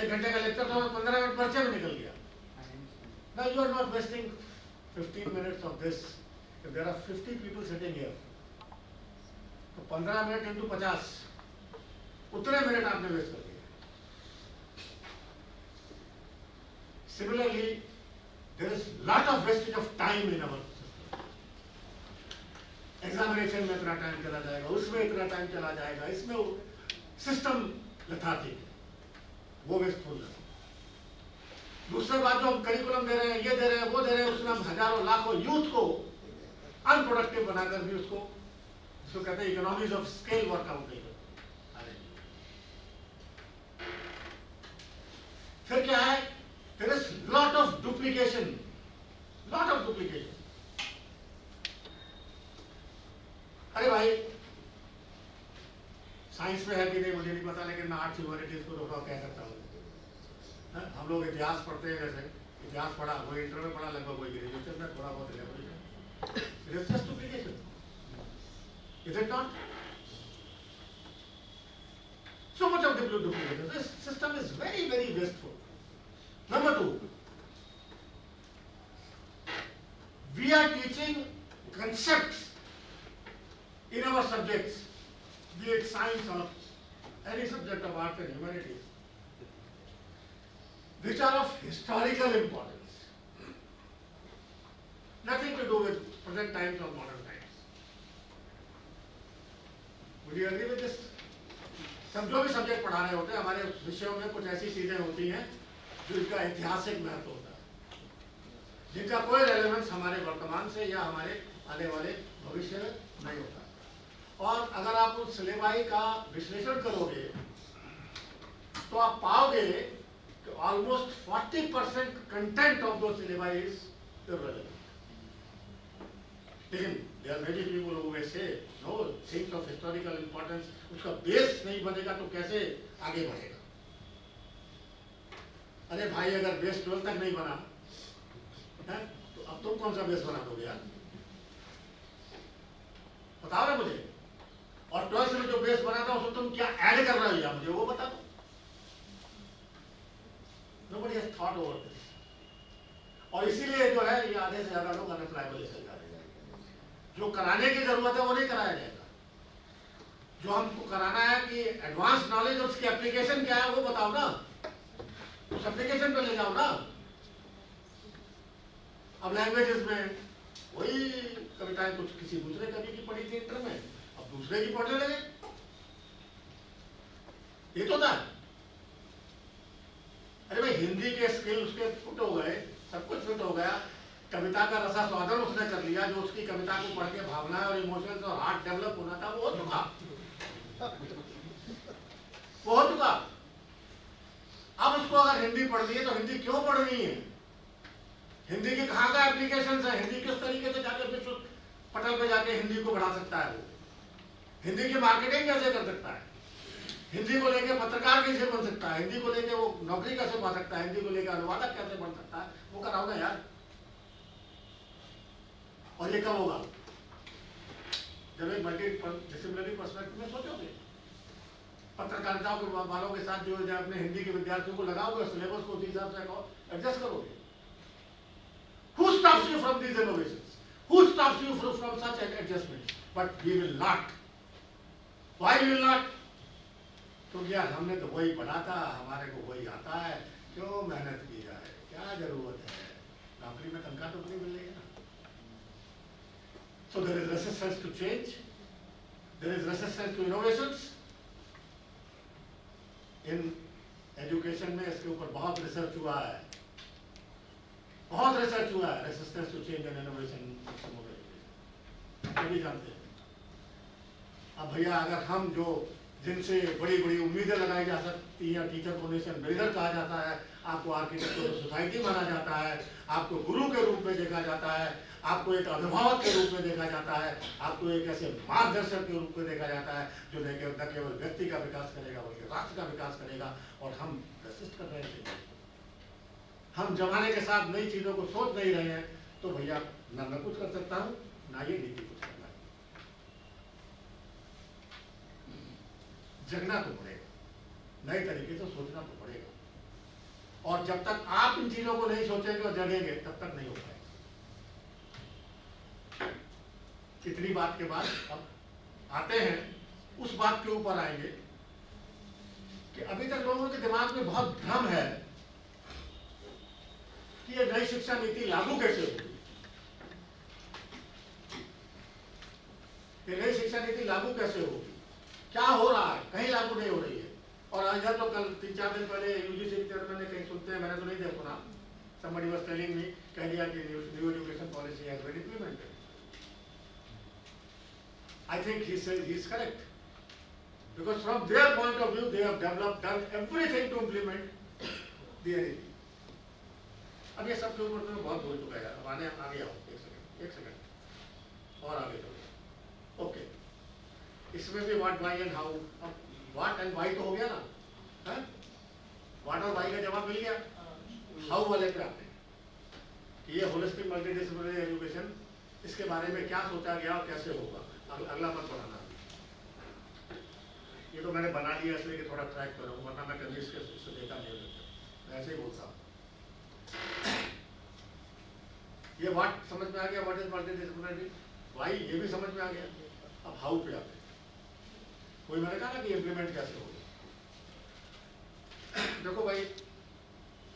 Speaker 1: 1 घंटे का लेक्चर तो 15 मिनट परिचय में निकल गया। Now you are not wasting 15 minutes of this. If there are 50 people sitting here, तो 15 मिनट into 50, उतने मिनट आपने वेस्ट कर दिए। Similarly, there is lot of wastage of time in our system. Examination में इतना टाइम चला जाएगा, उसमें इतना टाइम चला जाएगा, इसमें सिस्टम lethargic, वो वेस्टफुल है। दूसरी बात, जो हम करिकुलम दे रहे हैं, ये दे रहे हैं, वो दे रहे हैं, उसमें हम हजारों लाखों यूथ को अनप्रोडक्टिव बनाकर भी उसको कहते हैं इकोनॉमीज ऑफ स्केल वर्कआउट नहीं करते। फिर क्या है? There is lot of duplication, lot of duplication. अरे भाई, साइंस में है कि नहीं मुझे नहीं पता, लेकिन मैं आर्ट्स ह्यूमैनिटीज को तो कह सकता हूँ। हम लोग इतिहास पढ़ते हैं, जैसे इतिहास पढ़ा, कोई इंटर में पढ़ा, लगभग कोई ग्रेजुएशन में, थोड़ा बहुत electrician. It is just duplication, is it not? So much of duplication. This system is very, very wasteful. Number 2, we are teaching concepts in our subjects, be it science or any subject of arts and humanities, which are of historical importance. Nothing to do with present times or modern times. Would you agree with this? हम जो भी subject पढ़ा रहे होते हैं, हमारे विषयों में कुछ ऐसी चीजें होती हैं जो इनका ऐतिहासिक महत्व होता है, जिनका कोई रेलेवेंस हमारे वर्तमान से या हमारे आने वाले भविष्य में नहीं होता। और अगर आप उस सिलेबाई का विश्लेषण करोगे तो आप पाओगे कि ऑलमोस्ट 40% कंटेंट ऑफ दो सिलेबाई इज इर्रेलेवेंट। लेकिन there are many people who may say no things of historical importance, उसका बेस नहीं बनेगा तो कैसे आगे बढ़ेगा? अरे भाई, अगर बेस 12 तक नहीं बना है तो अब तुम कौन सा बेस बना दोगे यार? बताओ ना मुझे। और 12th में जो बेस बना था उसमें तुम क्या ऐड कर रहे हो यार, मुझे वो बता दो। Nobody has thought over this. और इसीलिए जो है ये आधे से ज्यादा लोग अनएम्प्लॉयबल चल जा रहे हैं। जो कराने की जरूरत है वो नहीं कराया जाएगा। जो हमको कराना है कि एडवांस नॉलेज और उसकी एप्लीकेशन क्या है वो बताओ ना, उस एप्लीकेशन पे ले जाओ ना। अब लैंग्वेजेस में वही कविताएं कुछ किसी दूसरे कवि की पढ़ी थी इंटर में, अब दूसरे की पढ़ने लगे। ये तो था। अरे भाई, हिंदी के स्किल उसके फिट हो गए, सब कुछ फिट हो गया, कविता का रसा स्वादन उसने कर लिया, जो उसकी कविता को पढ़ के भावनाएं और इमोशंस और हार्ट डेवलप होना था वो हो चुका, वो हो चुका। अब उसको अगर हिंदी पढ़नी है तो हिंदी क्यों पढ़नी है? हिंदी की कहाँ का एप्लीकेशन है? हिंदी किस तरीके से जाके विश्व पटल पे जाके हिंदी को बढ़ा सकता है? वो हिंदी की मार्केटिंग कैसे कर सकता है? हिंदी को लेके पत्रकार कैसे बन सकता है? हिंदी को लेके वो नौकरी कैसे पा सकता है? हिंदी को लेके अनुवादक कैसे बन सकता है? वो कराओ ना यार। और ये कब होगा? जब एक मल्टी डिसिप्लिनरी पर्सपेक्टिव में सोचोगे, पत्रकारिता के वालों के साथ जो है अपने हिंदी के विद्यार्थियों को लगाओगे, सिलेबस को उस हिसाब से एडजस्ट करोगे। Who stops you from these innovations? Who stops you from such adjustments? But we will not. Why we will not? तो यार हमने तो वही पढ़ा था, हमारे को वही आता है, क्यों मेहनत की जाए? क्या जरूरत है? नौकरी में तनख्वाह तो नहीं मिलेगी ना। So there is resistance to change, there is resistance to innovations. In education में इसके ऊपर बहुत रिसर्च हुआ है, बहुत रिसर्च हुआ है, resistance to change and innovation सभी जानते हैं। अब भैया, अगर हम जो जिनसे बड़ी बड़ी उम्मीदें लगाई जा सकती हैं, टीचर को नेशन बिल्डर कहा जाता है, आपको आर्किटेक्ट को सोसाइटी माना जाता है, आपको गुरु के रूप में देखा जाता है, आपको एक अभिभावक के रूप में देखा जाता है, आपको एक ऐसे मार्गदर्शक के रूप में देखा जाता है जो न केवल व्यक्ति का विकास करेगा बल्कि राष्ट्र का विकास करेगा, और हम रेसिस्ट कर रहे थे। हम जमाने के साथ नई चीजों को सोच नहीं रहे हैं, तो भैया ना मैं कुछ कर सकता हूँ, ना ये नीति कुछ करना है। जगना तो पड़ेगा, नए तरीके से सोचना तो पड़ेगा, और जब तक आप इन चीजों को नहीं सोचेंगे और जगेंगे तब तक नहीं हो पाएगा। इतनी बात के बाद अब आते हैं उस बात के ऊपर आएंगे कि अभी तक लोगों के दिमाग में बहुत भ्रम है कि ये नई शिक्षा नीति लागू कैसे होगी। ये नई शिक्षा नीति लागू कैसे होगी, क्या हो रहा है? कहीं लागू नहीं हो रही है। और इधर तो कल 3-4 दिन पहले यूजीसी के चेयरमैन ने कहीं सुनते हैं, मैंने तो नहीं देखा सुना, somebody was telling me, कह दिया कि new education policy has been implemented. I think he is correct, because from their point of view they have done everything to implement the NEP. अब ये सब के ऊपर तो बहुत बोल चुका है, अब आगे आओ, एक सेकंड और आगे चलो। ओके, इसमें भी what, why and how, what and why तो हो गया ना, है? व्हाट और व्हाई का जवाब मिल गया। हाउ वाले पे आते हैं कि ये होलिस्टिक मल्टीडिसिप्लिनरी एजुकेशन, इसके बारे में क्या सोचा गया और कैसे होगा। अगला मत पढ़ाना, ये तो मैंने बना लिया इसलिए कि थोड़ा ट्रैक करूँ, वरना मैं कभी इससे देखा नहीं होता, मैं ऐसे ही बोलता हूँ। ये व्हाट समझ में आ गया, व्हाट इज मल्टीडिसिप्लिनरी, व्हाई ये भी समझ में आ गया। अब हाउ पे आते हैं। कोई मैंने कहा ना कि इम्प्लीमेंट कैसे होगा। देखो भाई,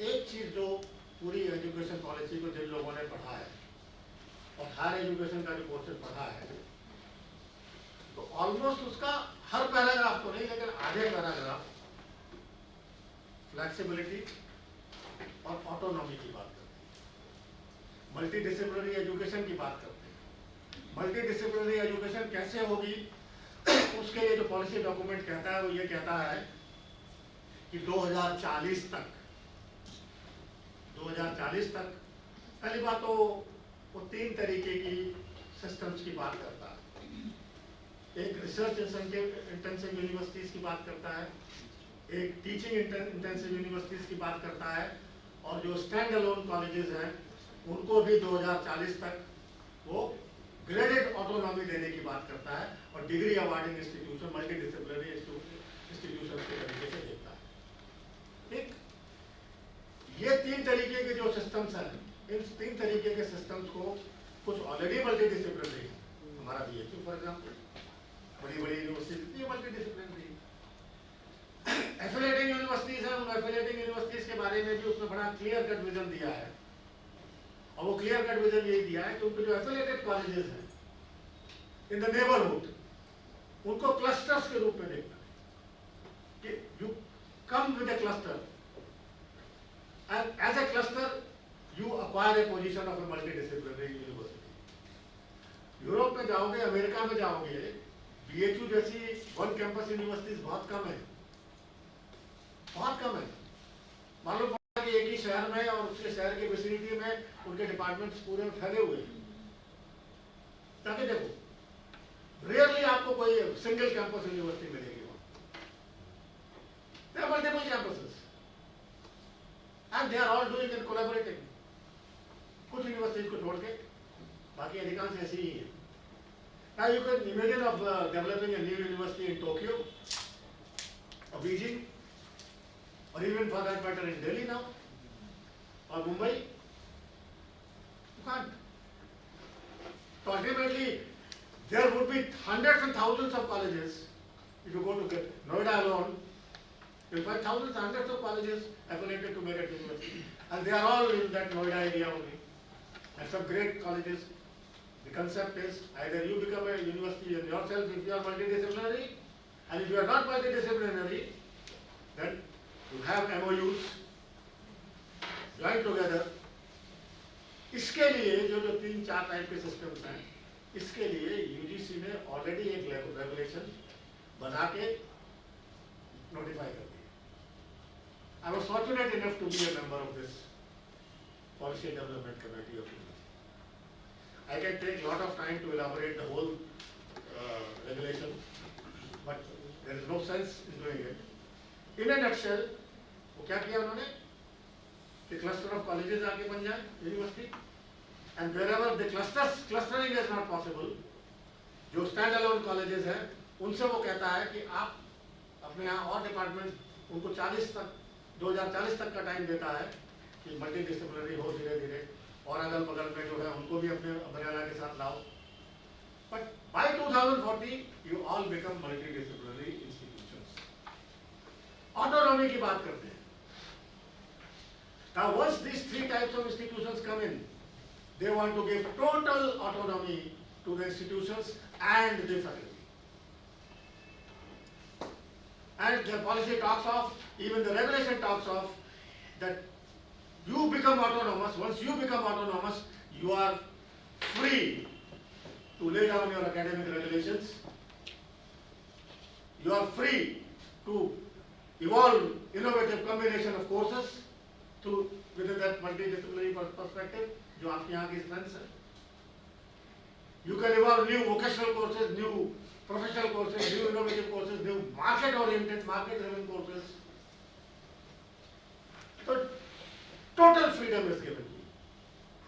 Speaker 1: एक चीज जो पूरी एजुकेशन पॉलिसी को जिन लोगों ने पढ़ा है और हायर एजुकेशन का जो कोर्सेज पढ़ा है, तो ऑलमोस्ट उसका हर पैराग्राफ तो नहीं लेकिन आधे पैराग्राफ फ्लेक्सिबिलिटी और ऑटोनॉमी की बात करते हैं, मल्टी डिसिप्लिनरी एजुकेशन की बात करते हैं। मल्टी डिसिप्लिनरी एजुकेशन कैसे होगी, उसके लिए जो पॉलिसी डॉक्यूमेंट कहता है वो ये कहता है कि 2040 तक पहली बात तो वो 3 तरीके की सिस्टम्स की बात करता है, एक रिसर्च इंटेंसिव यूनिवर्सिटीज की बात करता है, एक टीचिंग इंटेंसिव यूनिवर्सिटीज की बात करता है, और जो स्टैंड अलोन कॉलेजेस हैं उनको भी 2040 तक वो ग्रेडेड ऑटोनॉमी देने की बात करता है, और degree awarding institution multi disciplinary institution के तरीके से देखता है। ठीक, ये 3 तरीके के जो सिस्टम्स हैं, इन 3 तरीके के सिस्टम्स को कुछ ऑलरेडी मल्टी डिसिप्लिनरी है, हमारा BHU फॉर एग्जाम्पल, बड़ी बड़ी university multi disciplinary, affiliating universities हैं, उन एफिलिएटिंग यूनिवर्सिटीज के बारे में भी उसने बड़ा क्लियर कट विजन दिया है, और वो क्लियर कट विजन यही दिया है कि उनके जो एफिलिएटेड कॉलेजेस हैं इन द नेबरहुड, उनको क्लस्टर्स के रूप में देखना है कि you come with a cluster and as a cluster you acquire a position of a multidisciplinary university. Europe में जाओगे, अमेरिका में जाओगे, BHU जैसी वन कैंपस यूनिवर्सिटीज बहुत कम है, बहुत कम है। मालूम पड़ा कि एक ही शहर में और उसके शहर के विसिनिटी में उनके डिपार्टमेंट्स पूरे फैले हुए हैं। ताकि देखो, रेयरली आपको कोई सिंगल कैंपस यूनिवर्सिटी मिलेगी वहां, there are multiple campuses and they are all doing and collaborating, कुछ यूनिवर्सिटीज को छोड़ के बाकी अधिकांश ऐसी ही है। Now you can imagine of developing a new university in Tokyo or Beijing, or even for that matter in Delhi now or Mumbai. You can't. So ultimately there would be hundreds and thousands of colleges. If you go to Noida alone, you'll find thousands, hundreds of colleges affiliated to Meerut University, and they are all in that Noida area only, and some great colleges. The concept is either you become a university in yourself if you are multidisciplinary, and if you are not multidisciplinary, then you have MOUs, join together. इसके लिए जो 3-4 type के systems हैं, इसके लिए UGC ने already एक regulation बना के नोटिफाई कर दिया। I was fortunate enough to be a member of this policy development committee of UGC. I can take a lot of time to elaborate the whole regulation, but there is no sense in doing it. In a nutshell, वो क्या किया उन्होंने कि cluster of colleges आगे बन जाए university, and wherever the clustering is not possible, जो stand alone colleges हैं उनसे वो कहता है कि आप अपने यहाँ और डिपार्टमेंट उनको 2040 तक का टाइम देता है कि मल्टीडिसिप्लिनरी हो धीरे धीरे, और अगल बगल में जो है उनको भी अपने अम्ब्रेला के साथ लाओ, but by 2040 you all become multidisciplinary institutions. Autonomy की बात करते हैं। Now once these 3 types of institutions come in, they want to give total autonomy to the institutions and the faculty, and the policy talks of, even the regulation talks of, that you become autonomous. Once you become autonomous, you are free to lay down your academic regulations. You are free to evolve innovative combination of courses within that multidisciplinary perspective, जो आपके यहाँ की strengths है. You can evolve new vocational courses, new professional courses, new innovative courses, new market-oriented, market-driven courses. So total freedom is given to you.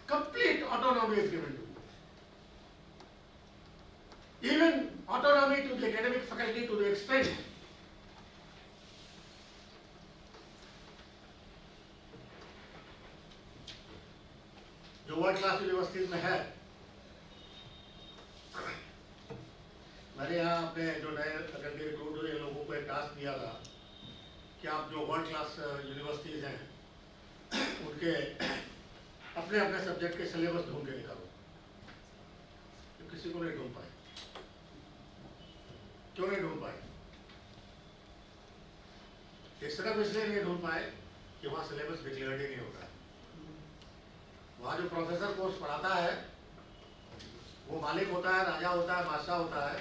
Speaker 1: Complete autonomy is given to you. Even autonomy to the academic faculty to the extent जो world class universities में है। मैंने यहाँ अपने जो नए faculty recruit हुए लोगों को एक टास्क दिया था कि आप जो वर्ल्ड क्लास यूनिवर्सिटीज हैं उनके अपने अपने सब्जेक्ट के सिलेबस ढूंढ के निकालो। तो किसी को नहीं ढूंढ पाए। क्यों नहीं ढूंढ पाए? ये सिर्फ इसलिए नहीं ढूंढ पाए कि वहाँ सिलेबस डिक्लेयर्ड ही नहीं होता है। वहाँ जो प्रोफेसर कोर्स पढ़ाता है वो मालिक होता है, राजा होता है, बादशाह होता है।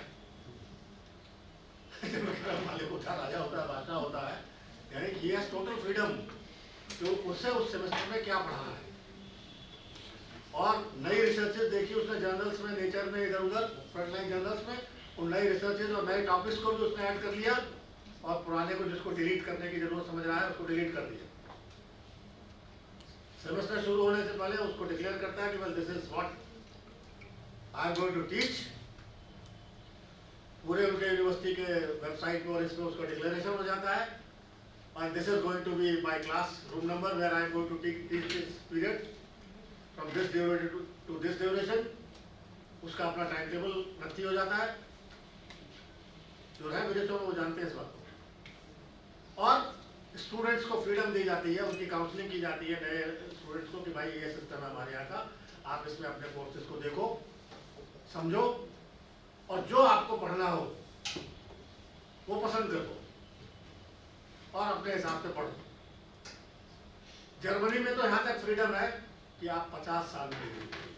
Speaker 1: मालिक होता है, राजा होता है, बादशाह होता है, यानी ही हैज टोटल फ्रीडम जो उससे उस सेमेस्टर में क्या पढ़ाना है। और नई रिसर्चेस देखी उसने जर्नल्स में, नेचर में, इधर उधर फ्रंटलाइन जर्नल्स में, उन नई रिसर्चेस और नए टॉपिक्स को भी उसने ऐड कर लिया और पुराने को जिसको डिलीट करने की जरूरत समझ रहा है उसको डिलीट कर दिया। सेमेस्टर शुरू होने से पहले उसको डिक्लेयर करता है कि well this is what I am going to teach. पूरे उनके यूनिवर्सिटी के वेबसाइट पर इसमें उसका डिक्लेरेशन हो जाता है और this is going to be my classroom number where I am going to teach this period from this duration to this duration. उसका अपना टाइम टेबल नक्की हो जाता है। जो है विदेशों में वो जानते हैं इस बात को। और स्टूडेंट्स को फ्रीडम दी जाती है, उनकी काउंसलिंग की जाती है नए स्टूडेंट्स को कि भाई ये सिस्टम है हमारे यहाँ का, आप इसमें अपने कोर्सेज को देखो, समझो और जो आपको पढ़ना हो वो पसंद करो और अपने हिसाब से पढ़ो। जर्मनी में तो यहाँ तक फ्रीडम है कि आप 50 साल में पूरी करो,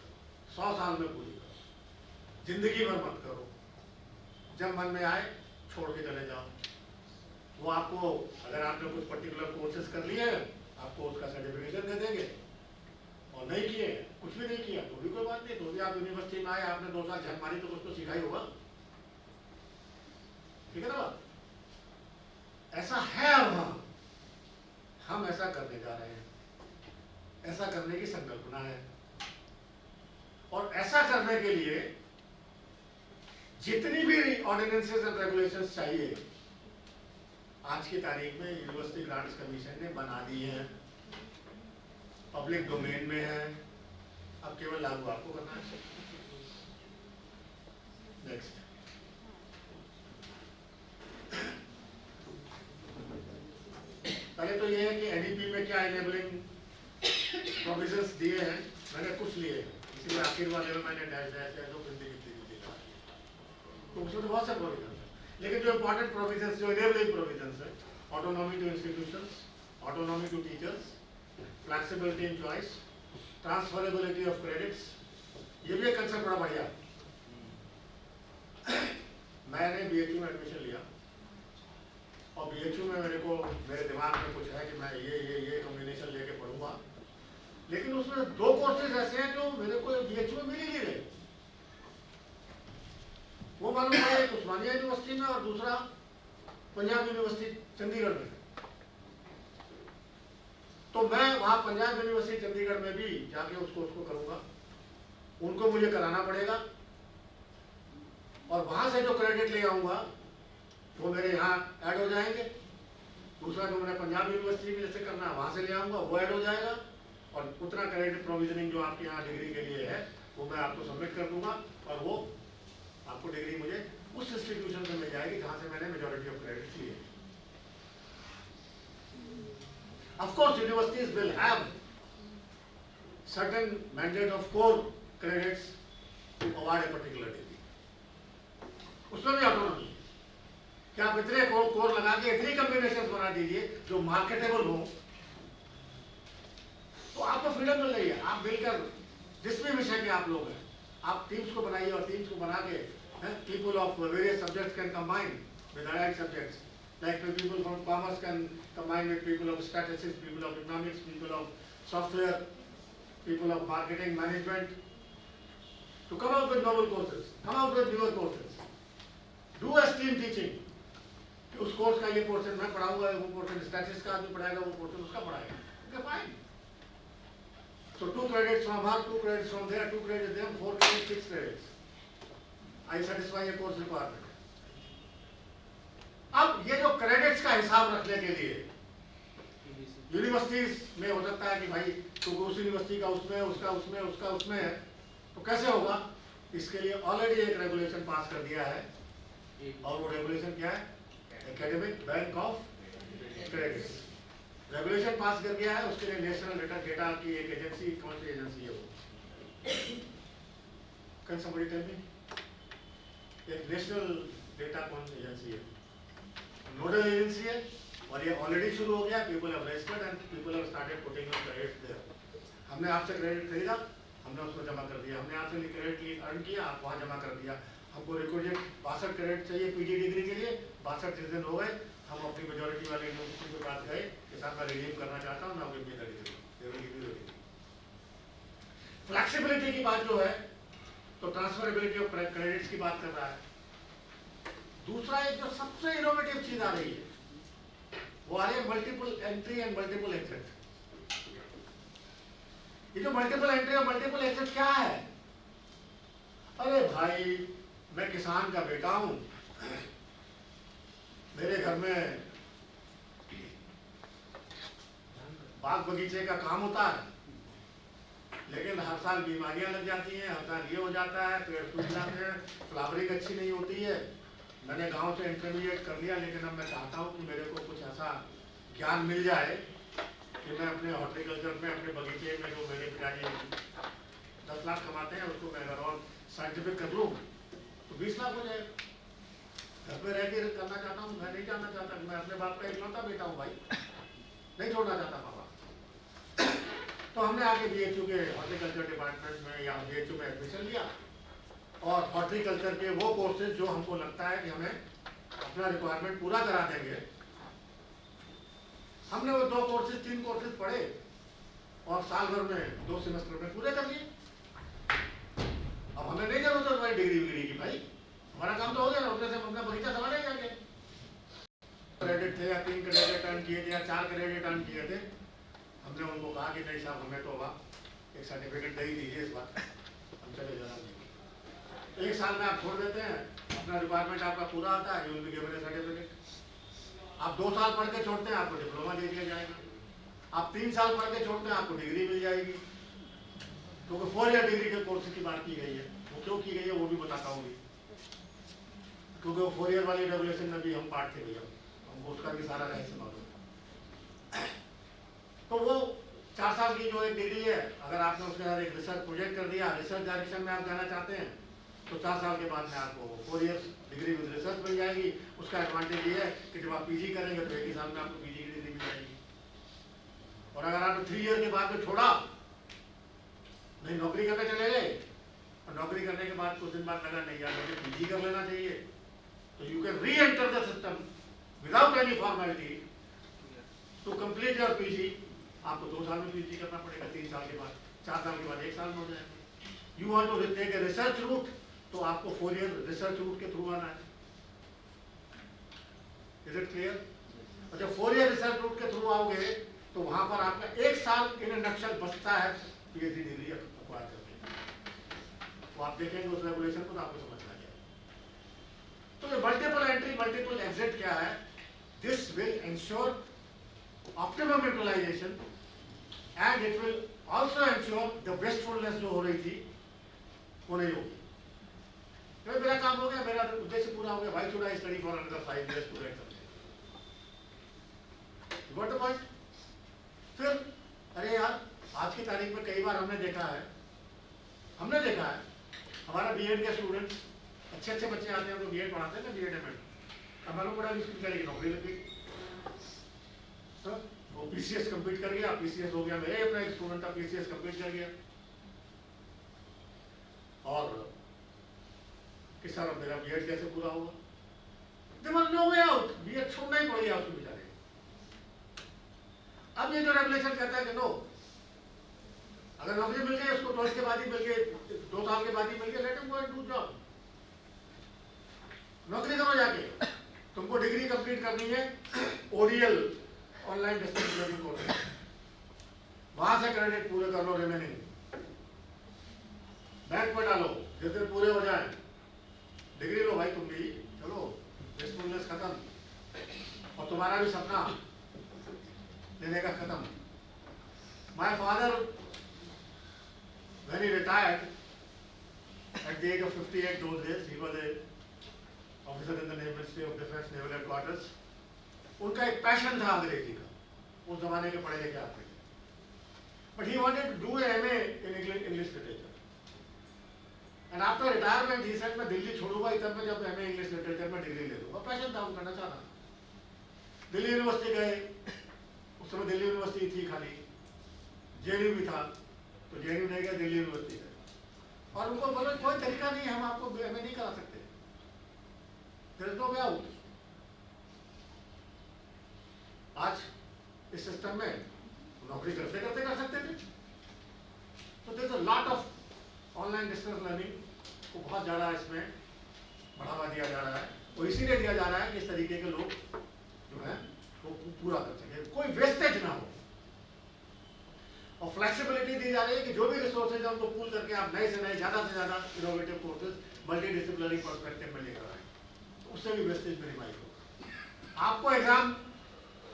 Speaker 1: 100 साल में पूरी करो, जिंदगी भर मत करो, जब मन में आए छोड़ के चले जाओ। वो आपको अगर आपने कुछ पर्टिकुलर कोर्सेज कर लिए हैं आपको उसका सर्टिफिकेशन दे देंगे, और नहीं किए कुछ भी नहीं किया तो भी कोई बात नहीं, तो भी आप यूनिवर्सिटी में आए, आपने 2 साल झक मारी तो कुछ तो सीखा ही होगा। ठीक है ना बात? ऐसा है वहां, हम ऐसा करने जा रहे हैं, ऐसा करने की संकल्पना है। और ऐसा करने के लिए जितनी भी ऑर्डिनेंसेस एंड रेगुलेशंस चाहिए आज की तारीख में यूनिवर्सिटी ग्रांट्स कमीशन ने बना दी है, पब्लिक डोमेन में है, अब केवल लागू आपको करना है। नेक्स्ट, पहले तो ये है कि एडीपी में क्या इनेबलिंग प्रोविजंस दिए हैं, मैंने कुछ लिए हैं, इसीलिए आखिर वाले में मैंने डैश डैश है तो उसमें तो बहुत से प्रोविजन है, लेकिन जो इंपॉर्टेंट प्रोविजंस, जो इनेबलिंग प्रोविजंस है, autonomy to institutions, autonomy to teachers, flexibility in choice, transferability of credits, ये भी एक कंसेप्ट बड़ा बढ़िया। मैंने बीएचयू में एडमिशन लिया और बीएचयू में मेरे दिमाग में कुछ है कि मैं ये कॉम्बिनेशन लेके पढ़ूंगा, लेकिन उसमें 2 कोर्सेज ऐसे हैं जो मेरे को बीएचयू में मिल ही नहीं रहे। वो मालूम है एक उस्मानिया यूनिवर्सिटी में और दूसरा पंजाब यूनिवर्सिटी चंडीगढ़ में। तो मैं वहां पंजाब यूनिवर्सिटी चंडीगढ़ में भी जाके उसको करूंगा, उनको मुझे कराना पड़ेगा और वहां से जो क्रेडिट ले आऊंगा वो मेरे यहाँ ऐड हो जाएंगे। दूसरा जो मैंने पंजाब यूनिवर्सिटी में जैसे करना है वहां से ले आऊंगा वो ऐड हो जाएगा, और उतना क्रेडिट प्रोविजनिंग जो आपके यहाँ डिग्री के लिए है वो मैं आपको सबमिट कर दूंगा और वो आपको डिग्री मुझे उस इंस्टीट्यूशन से मिल जाएगी जहां से मैंने मेजॉरिटी ऑफ क्रेडिट लिए। Of course, universities will have certain mandate of core credits to award a particular degree. उसमें भी ऑटोनॉमी है कि आप इतने कोर लगा के इतनी कॉम्बिनेशन बना दीजिए जो मार्केटेबल हो, तो आपको फ्रीडम मिल रही है। आप मिलकर जिस भी विषय के आप लोग हैं, आप टीम्स को बनाइए और टीम्स को बना के people of various subjects can combine with allied subjects. Like people from commerce can combine with people of statistics, people of economics, people of software, people of marketing management, to come up with novel courses, come up with newer courses. Do a STEAM teaching. उस course का ये portion मैं पढ़ाऊंगा, वो portion statistics का आदमी पढ़ाएगा, वो portion उसका पढ़ाएगा। Okay, fine. So 2 credits from here, 2 credits from there, 2 credits there, 4 credits, 6 credits. I satisfy a course requirement. अब ये जो क्रेडिट्स का हिसाब रखने के लिए यूनिवर्सिटीज में हो सकता है कि भाई तो उस यूनिवर्सिटी का उसमें, उसका उसमें, उसका उसमें है, तो कैसे होगा? इसके लिए ऑलरेडी एक रेगुलेशन पास कर दिया है, और वो रेगुलेशन क्या है? Academic bank of credits regulation pass कर दिया है। उसके लिए नेशनल डेटा की एक एजेंसी, कौन सी एजेंसी है वो? Can somebody tell me? एक नेशनल डेटा कौन सी एजेंसी है? नोडल एजेंसी है, और ये ऑलरेडी शुरू हो गया। People have registered and people have started putting on credit there. हमने आपसे क्रेडिट खरीदा, हमने उसको जमा कर दिया, हमने आपसे क्रेडिट अर्न किया, आप वहाँ जमा कर दिया। हमको रिक्वेस्ट 62 क्रेडिट चाहिए पीजी डिग्री के लिए, 62 जिस दिन हो गए हम अपनी मेजोरिटी वाले यूनिवर्सिटी के पास गए कि साहब मैं रिडीम करना चाहता हूँ, मैं अपनी डिग्री। फ्लेक्सिबिलिटी की बात जो है, तो ट्रांसफरेबिलिटी ऑफ क्रेडिट्स की बात कर रहा है। दूसरा एक जो सबसे इनोवेटिव चीज आ रही है वो आ रही है multiple entry and multiple exit. ये जो मल्टीपल एंट्री और मल्टीपल एग्जिट क्या है? अरे भाई, मैं किसान का बेटा हूं, मेरे घर में बाग बगीचे का काम होता है, लेकिन हर साल बीमारियां लग जाती हैं, हर साल ये हो जाता है, पेड़ सूख जाते हैं, फ्लावरिंग अच्छी नहीं होती है। मैंने गांव से इंटरमीडिएट कर लिया, लेकिन अब मैं चाहता हूं कि मेरे को कुछ ऐसा ज्ञान मिल जाए कि मैं अपने हॉर्टिकल्चर में, अपने बगीचे में, जो मेरे पिताजी 10 लाख कमाते हैं, उसको मैं अगर और साइंटिफिक कर लूँ तो 20 लाख हो जाए। घर पे रह के करना चाहता हूँ, मैं नहीं जाना चाहता, मैं अपने बाप का इकलौता बेटा हूँ भाई, नहीं छोड़ना चाहता पापा। तो हमने आके बीएचयू के हॉर्टिकल्चर डिपार्टमेंट में या बीएचयू में एडमिशन लिया, और हॉर्टिकल्चर के वो कोर्सेज जो हमको लगता है कि हमें अपना रिक्वायरमेंट पूरा करा देंगे, हमने वो 2 कोर्सेज 3 कोर्सेज पढ़े और साल भर में 2 सेमेस्टर में पूरे कर लिए। अब हमें नहीं जरूरत है भाई डिग्री विग्री की, भाई हमारा काम तो हो गया ना, उसमें से हम अपना बगीचा संभाले जाएंगे। क्रेडिट थे या 3 क्रेडिट अर्न किए थे या 4 क्रेडिट अर्न किए थे, हमने उनको कहा कि नहीं साहब, हमें तो एक सर्टिफिकेट दे ही दीजिए इस बात, हम चले जा रहे हैं। 1 साल में आप छोड़ देते हैं, अपना रिक्वायरमेंट आपका पूरा आता है, you will be given A certificate. आप 2 साल पढ़ के छोड़ते हैं, आपको डिप्लोमा दे दिया जाएगा। आप 3 साल पढ़ के छोड़ते हैं, आपको डिग्री मिल जाएगी। क्योंकि 4 ईयर डिग्री के कोर्स की बात की गई है, वो क्यों की गई है वो भी बताता हूँ, क्योंकि वो 4 ईयर वाली रेगुलेशन में भी हम पार्ट थे भैया, हमको उसका भी सारा रहस्य मालूम है। तो वो 4 साल की जो एक डिग्री है, अगर आपने उसके साथ एक रिसर्च प्रोजेक्ट कर दिया, रिसर्च डायरेक्शन में आप जाना चाहते हैं, तो 4 साल के बाद में आपको 4 ईयर डिग्री विद रिसर्च मिल जाएगी। उसका एडवांटेज ये है कि जब आप पीजी करेंगे तो 1 ही साल में आपको पीजी की डिग्री मिल जाएगी। और अगर आपने 3 ईयर के बाद में छोड़ा, नहीं नौकरी करने चले गए, और नौकरी करने के बाद कुछ दिन बाद लगा नहीं यार मुझे पीजी कर लेना चाहिए, तो you can reenter the system without any formality to complete your PG. आपको 2 साल में पीजी करना पड़ेगा, 3 साल के बाद, 4 साल के बाद 1 साल में हो जाएगा। You want to take a research route, तो आपको 4 ईयर रिसर्च रूट के थ्रू आना है। Is it clear? और जब 4 ईयर रिसर्च रूट के थ्रू आओगे तो वहां पर आपका 1 साल इन नक्शल बचता है पीएचडी डिग्री अक्वायर करके। तो आप देखेंगे उस रेगुलेशन को तो आपको समझ आ जाएगा। तो ये मल्टीपल एंट्री मल्टीपल एग्जिट क्या है? This will ensure optimum utilisation and it will also ensure the wastefulness जो हो रही थी वो नहीं होगी। तो मेरा काम हो गया, मेरा उद्देश्य पूरा हो गया। भाई should I study for another 5 years to get something. Got the point? फिर अरे यार, आज की तारीख में कई बार हमने देखा है हमारा बीएड के स्टूडेंट्स, अच्छे बच्चे आते हैं तो बीएड पढ़ाते हैं ना, बीएड एमएड, अब मालूम पड़ा कि उसकी बेचारे की नौकरी लग गई। तो वो पीसीएस कंप्लीट कर गया, पीसीएस हो गया, मेरे अपना एक स्टूडेंट था पीसीएस कंप्लीट कर गया, और कि सर मेरा बीएड कैसे पूरा होगा? There was no way out, BEd छोड़ना ही पड़ गया उसको बेचारे। अब ये जो रेगुलेशन कहता है कि नो, अगर नौकरी मिल गई उसको 12 के बाद ही मिल गई, 2 साल के बाद ही मिल गई, let him go and do job. नौकरी करो जाके, तुमको डिग्री कंप्लीट करनी है ODL online distance learning course, वहां से क्रेडिट पूरे कर लो, रिमेनिंग बैंक में डालो, जिस दिन पूरे हो जाए डिग्री लो भाई तुम भी, चलो रिस्पॉन्सिबिलिटी खत्म और तुम्हारा भी सपना लेने का खत्म। My father when he retired at the age of 58 those days, he was a officer in the Ministry of Defence Naval Headquarters। उनका एक पैशन था अंग्रेजी का, उस जमाने के पढ़े लिखे आदमी, but he wanted to do a MA in English literature, and after retirement he said मैं दिल्ली छोड़ूंगा तब मैं जब MA English literature में डिग्री ले लूंगा। पैशन था, वो करना चाहता। दिल्ली यूनिवर्सिटी गए, उस समय दिल्ली यूनिवर्सिटी थी खाली, जेएनयू भी था, तो जेएनयू नहीं गया, दिल्ली यूनिवर्सिटी गए, और उनको बोला कोई तरीका नहीं, हम आपको एमए नहीं करा सकते, there is no way out. आज इस सिस्टम में नौकरी करते करते कर सकते थे, तो there is a lot of online distance learning को बहुत ज़्यादा इसमें बढ़ावा दिया जा रहा है, और इसीलिए दिया जा रहा है कि इस तरीके के लोग जो है वो पूरा कर सके, कोई वेस्टेज ना हो, और फ्लेक्सिबिलिटी दी जा रही है कि जो भी रिसोर्सेज है उनको पूल करके आप नए से नए ज़्यादा से ज़्यादा innovative courses multi disciplinary perspective में लेकर आए, तो उससे भी वेस्टेज मिनिमाइज होगा। आपको एग्जाम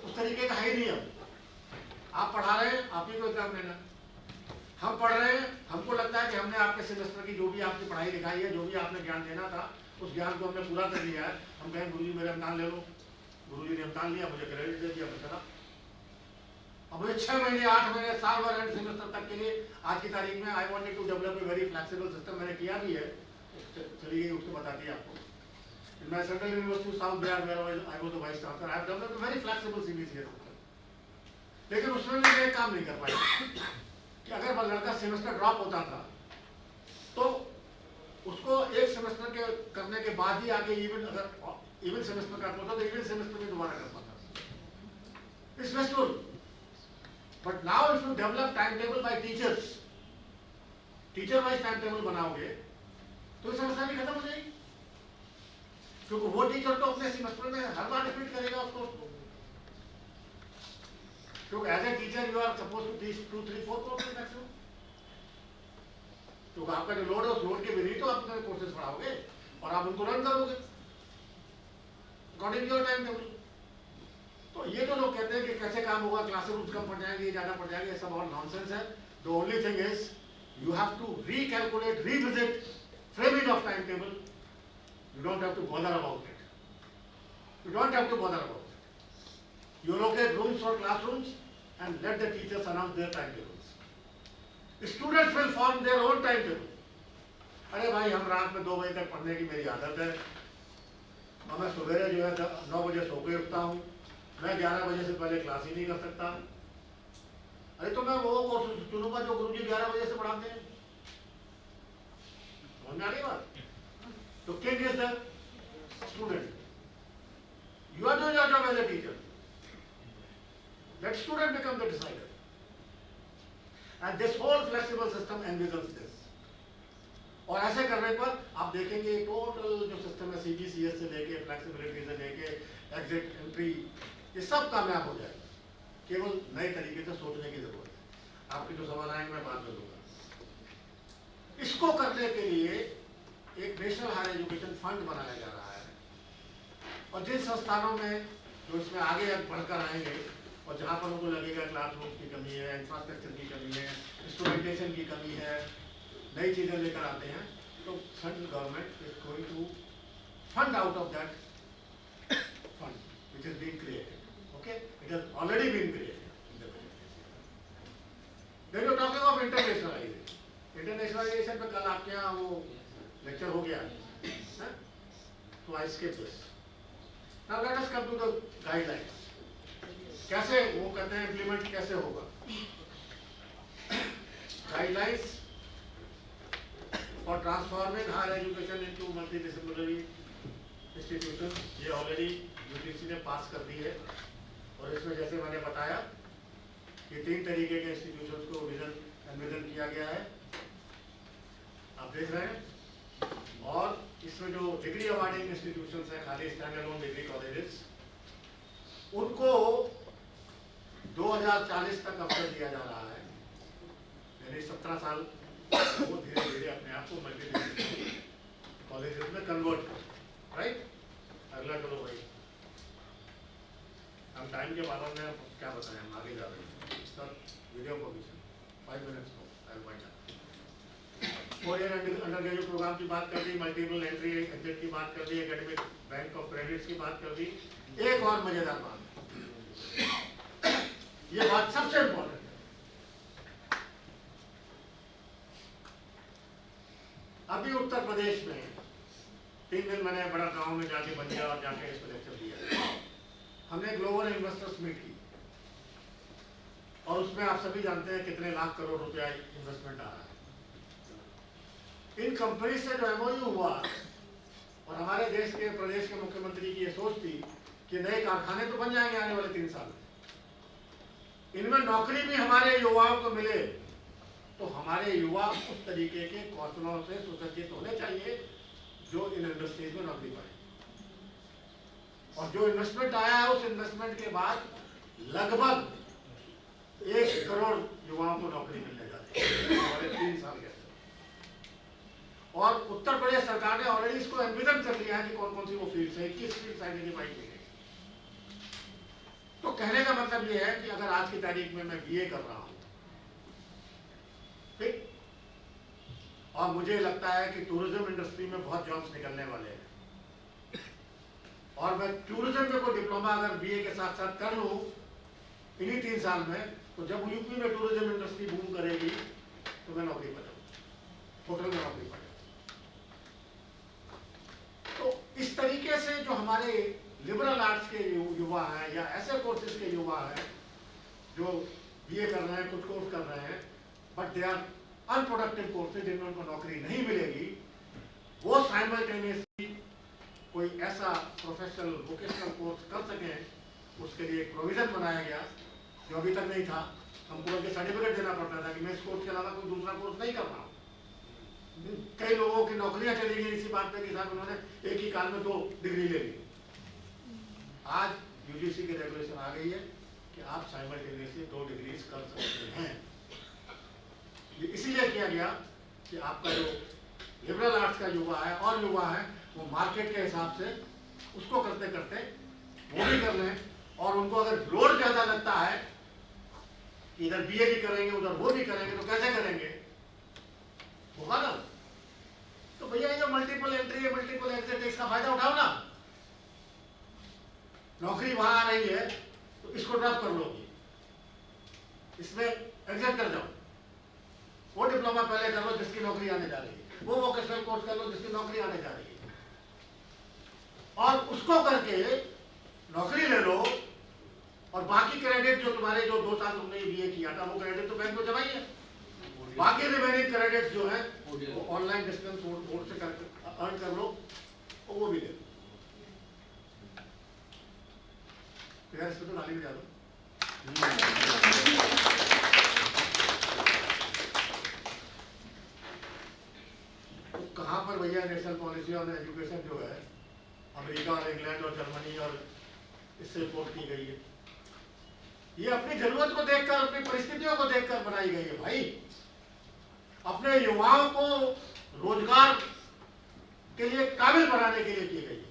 Speaker 1: उस तरीके का है ही नहीं, अब आप पढ़ा रहे हैं, आप ही को एग्जाम लेना, हम पढ़ रहे हैं, हमको लगता है कि हमने आपके सेमेस्टर की जो भी आपकी पढ़ाई लिखाई है, जो भी आपने ज्ञान देना था, उस ज्ञान को हमने पूरा कर लिया है। हम कहें गुरुजी मेरे इम्तान ले लो, गुरुजी ने इम्तान लिया, मुझे क्रेडिट दे दिया, मैं चला। अब मुझे 6 महीने 8 महीने साल भर एंड सेमेस्टर तक के लिए आज की तारीख में I wanted to develop a very flexible system, मैंने किया भी है, चली गई उसको बताती है आपको। In my Central University of South Bihar, where I was the vice chancellor, I have developed a very flexible CBCS system. लेकिन उसमें भी मैं काम नहीं कर पाया कि अगर लड़का सेमेस्टर ड्रॉप होता था तो उसको एक सेमेस्टर के करने के बाद ही आगे इवन सेमेस्टर करना होता, तो इवन सेमेस्टर में दोबारा कर पाता। It's wasteful, but now if you develop time table by teachers, teacher wise time table बनाओगे तो ये समस्या भी खत्म हो जाएगी, क्योंकि वो टीचर तो अपने सेमेस्टर में हर बार रिपीट करेगा उसको, क्योंकि as a teacher you are suppose to teach 2, 3, 4 courses maximum, क्योंकि आपका जो लोड है उस लोड के विपरीत तो आप अपने कोर्सेज पढ़ाओगे और आप उनको रन करोगे according to your time table. तो ये तो लोग कहते हैं कि कैसे काम होगा, क्लासरूम्स कम पड़ जाएंगे, ज्यादा पड़ जाएंगे, ये सब और नॉनसेंस है। The only thing is you have to recalculate, revisit framing of timetable. You don't have to bother about it. You don't have to bother about it. You allocate rooms for classrooms and let the teachers announce their timetables. The students will form their own timetable. अरे भाई हम रात में 2 बजे तक पढ़ने की मेरी आदत है, और मैं सवेरे जो है 9 बजे सो के उठता हूँ, मैं 11 बजे से पहले क्लास ही नहीं कर सकता। अरे तो मैं वो कोर्स चुनूंगा जो गुरुजी 11 बजे से पढ़ाते हैं, समझ में आ रही बात? तो king is the student, you are doing your job as a teacher, let student become the decider, and this whole flexible system envisions this. और ऐसे करने पर आप देखेंगे टोटल जो सिस्टम है सीबीसीएस से लेके फ्लेक्सिबिलिटी से लेके एग्जिट एंट्री, ये सब कामयाब हो जाएगा, केवल नए तरीके से सोचने की जरूरत है। आपके जो सवाल आएंगे मैं बात कर लूंगा। इसको करने के लिए एक नेशनल हायर एजुकेशन फंड बनाया जा रहा है, और जिन संस्थानों में जो इसमें आगे बढ़कर आएंगे और जहाँ पर उनको लगेगा क्लासरूम की कमी है, इंफ्रास्ट्रक्चर की कमी है, इंस्ट्रूमेंटेशन की कमी है, नई चीजें लेकर आते हैं, तो central government is going to fund out of that fund which is being created. Okay, it has already been created in the budget. Then you're talking of internationalization. Internationalization पे कल आपके यहाँ वो लेक्चर हो गया है, तो I skip this. Now let us come to the guidelines. कैसे वो कहते हैं इम्प्लीमेंट कैसे होगा? Guidelines for transforming higher education into multidisciplinary institutions, ये ऑलरेडी यूजीसी ने पास कर दी है, और इसमें जैसे मैंने बताया कि 3 तरीके के इंस्टीट्यूशंस को एनविजन किया गया है, आप देख रहे हैं। और इसमें जो डिग्री अवार्डिंग इंस्टीट्यूशंस हैं, खाली स्टैंड अलोन डिग्री कॉलेजेस, उनको 2040 तक अवसर दिया जा रहा है, यानी 17 साल वो धीरे धीरे अपने आप को मल्टी कॉलेजेस में कन्वर्ट कर, राइट। अगला चलो भाई, हम टाइम के पाबंद में क्या बताएं, हम आगे जा रहे हैं सर। वीडियो परमिशन 5 मिनट्स को I will wind up. 4 year under graduate program की बात कर दी, मल्टीपल एंट्री एग्जिट की बात कर दी, एकेडमिक बैंक ऑफ क्रेडिट्स की बात कर दी। एक और मजेदार बात, ये बात सबसे इम्पोर्टेंट है। अभी उत्तर प्रदेश में 3 दिन मैंने बड़ा गांव में जाके बंदिया और जाके इस पर लेक्चर दिया। हमने ग्लोबल इन्वेस्टर्स मीट की, और उसमें आप सभी जानते हैं कितने लाख करोड़ रुपया इन्वेस्टमेंट आ रहा है। इन कंपनी से जो एमओयू हुआ, और हमारे देश के प्रदेश के मुख्यमंत्री की ये सोच थी कि नए कारखाने तो बन जाएंगे आने वाले 3 साल में, इनमें नौकरी भी हमारे युवाओं को मिले, तो हमारे युवा उस तरीके के कौशलों से सुसज्जित होने चाहिए जो इन इंडस्ट्रीज में नौकरी पाए। और जो इन्वेस्टमेंट आया है उस इन्वेस्टमेंट के बाद लगभग 1 करोड़ युवाओं को नौकरी मिलने जा रही है हमारे 3 साल के अंदर। और उत्तर प्रदेश सरकार ने ऑलरेडी इसको एनविजन कर लिया है कि कौन कौन सी वो फील्ड है, 21 फील्ड आइडेंटिफाई की गई। तो कहने का मतलब ये है कि अगर आज की तारीख में मैं बीए कर रहा हूं, ठीक, और मुझे लगता है कि टूरिज्म इंडस्ट्री में बहुत जॉब्स निकलने वाले हैं, और मैं टूरिज्म में कोई डिप्लोमा अगर बीए के साथ साथ कर लूं इन्हीं 3 साल में, तो जब यूपी में टूरिज्म इंडस्ट्री बूम करेगी तो मैं नौकरी पर जाऊंगा, होटल में नौकरी पर जाऊंगा। तो इस तरीके से जो हमारे लिबरल आर्ट्स के युवा हैं या ऐसे कोर्सेज के युवा हैं जो बीए कर रहे हैं, कुछ कोर्स कर रहे हैं, but they are unproductive courses जिनमें उनको नौकरी नहीं मिलेगी, वो साइमल्टेनियसली कोई ऐसा प्रोफेशनल वोकेशनल कोर्स कर सकें, उसके लिए एक प्रोविजन बनाया गया जो अभी तक नहीं था। हमको उनके सर्टिफिकेट देना पड़ता था कि मैं इस कोर्स के अलावा कोई दूसरा कोर्स नहीं कर रहा हूँ। कई लोगों की नौकरियां चली गई इसी बात पे कि साहब उन्होंने एक ही काल में 2 डिग्री ले ली। आज यूजीसी की रेगुलेशन आ गई है कि आप साइमल्टेनियसली 2 डिग्रीज कर सकते हैं। ये इसीलिए किया गया कि आपका जो लिबरल आर्ट्स का युवा है और युवा है वो मार्केट के हिसाब से उसको करते करते वो भी कर लें, और उनको अगर लोड ज्यादा लगता है कि इधर बीए भी करेंगे उधर वो भी करेंगे तो कैसे करेंगे, होगा ना। तो भैया ये जो मल्टीपल एंट्री है, मल्टीपल एग्जिट, इसका फायदा उठाओ ना। नौकरी वहां आ रही है तो इसको ड्रॉप कर लो, इसमें एग्जिट कर जाओ। वो डिप्लोमा पहले कर लो जिसकी नौकरी आने जा रही है, वो वोकेशनल कोर्स कर लो जिसकी नौकरी आने जा रही है, और उसको करके नौकरी ले लो। और बाकी क्रेडिट जो तुम्हारे जो 2 साल तुमने बीए किया था वो क्रेडिट तो बैंक को जमा ही है। बाकी रिमेनिंग क्रेडिट जो है वो ऑनलाइन डिस्टेंस बोर्ड से अर्न कर लो, और वो भी ले लो। यार इसमें तो नाली में जा दो। तो कहाँ पर भैया नेशनल पॉलिसी ऑन एजुकेशन जो है अमेरिका और इंग्लैंड और जर्मनी और इससे रिपोर्ट की गई है, ये अपनी जरूरत को देखकर, अपनी परिस्थितियों को देखकर बनाई गई है भाई। अपने युवाओं को रोजगार के लिए काबिल बनाने के लिए की गई है।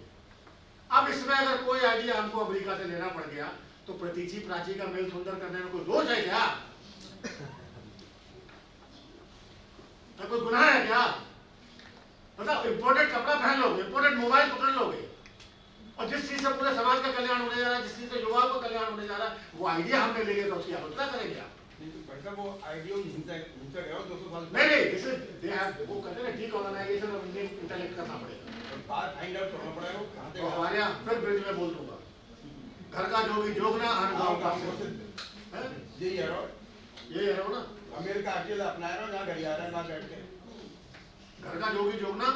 Speaker 1: अब इसमें अगर कोई आइडिया हमको अमेरिका से लेना पड़ गया तो प्रतीची प्राची का मेल सुंदर करने में कोई दोष है क्या? कोई गुनाह है क्या? मतलब इम्पोर्टेड कपड़ा पहन लोगे, इम्पोर्टेड मोबाइल पकड़ लोगे, और जिस चीज से पूरे समाज का कल्याण होने जा रहा है, जिस चीज से युवाओं का कल्याण होने जा रहा है, वो आइडिया हमने ले लिया तो उसकी आलोचना करेंगे आप?
Speaker 3: वो आइडिया हिंसा गया 200 साल
Speaker 1: नहीं, जैसे वो कहते हैं डीकोलोनाइजेशन ऑफ इंडियन इंटेलेक्ट करना पड़ेगा।
Speaker 3: फाइंड आउट करना पड़ेगा
Speaker 1: तो हमारे यहाँ फिर ब्रिज में बोल दूंगा, घर का जोगी जोगना हर गाँव का
Speaker 3: यही है
Speaker 1: ना।
Speaker 3: अमेरिका अकेला अपनाया ना, जहाँ घड़ी आ रहा है ना बैठ के,
Speaker 1: घर का जोगी जोगना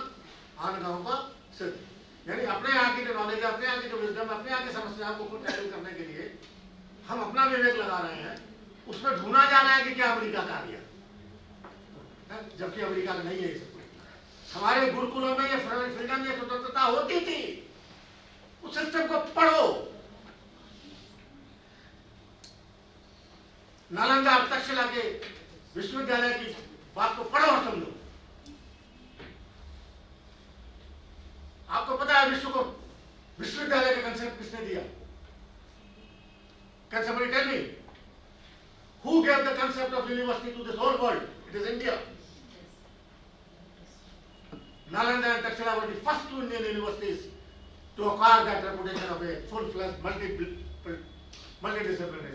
Speaker 1: आन गाँव का सिद्ध, यानी अपने यहाँ की जो नॉलेज है, अपने यहाँ की जो विजडम, अपने यहाँ की समस्याओं को टैकल करने के लिए हम अपना विवेक लगा रहे हैं। उसमें ढूंढा जा रहा है कि क्या अमेरिका का आ गया, जबकि अमेरिका का नहीं है। हमारे गुरुकुलों में ये फ्रीडम, ये स्वतंत्रता होती थी। उस सिस्टम को पढ़ो। नालंदा तक्षशिला के विश्वविद्यालय की बात को पढ़ो और समझो। आपको पता है विश्व को विश्वविद्यालय का कंसेप्ट किसने दिया? Can somebody tell me who gave the concept of university to this whole world? It is India. Nalanda and Takshila were the first 2 Indian universities to acquire that reputation of a full-fledged multidisciplinary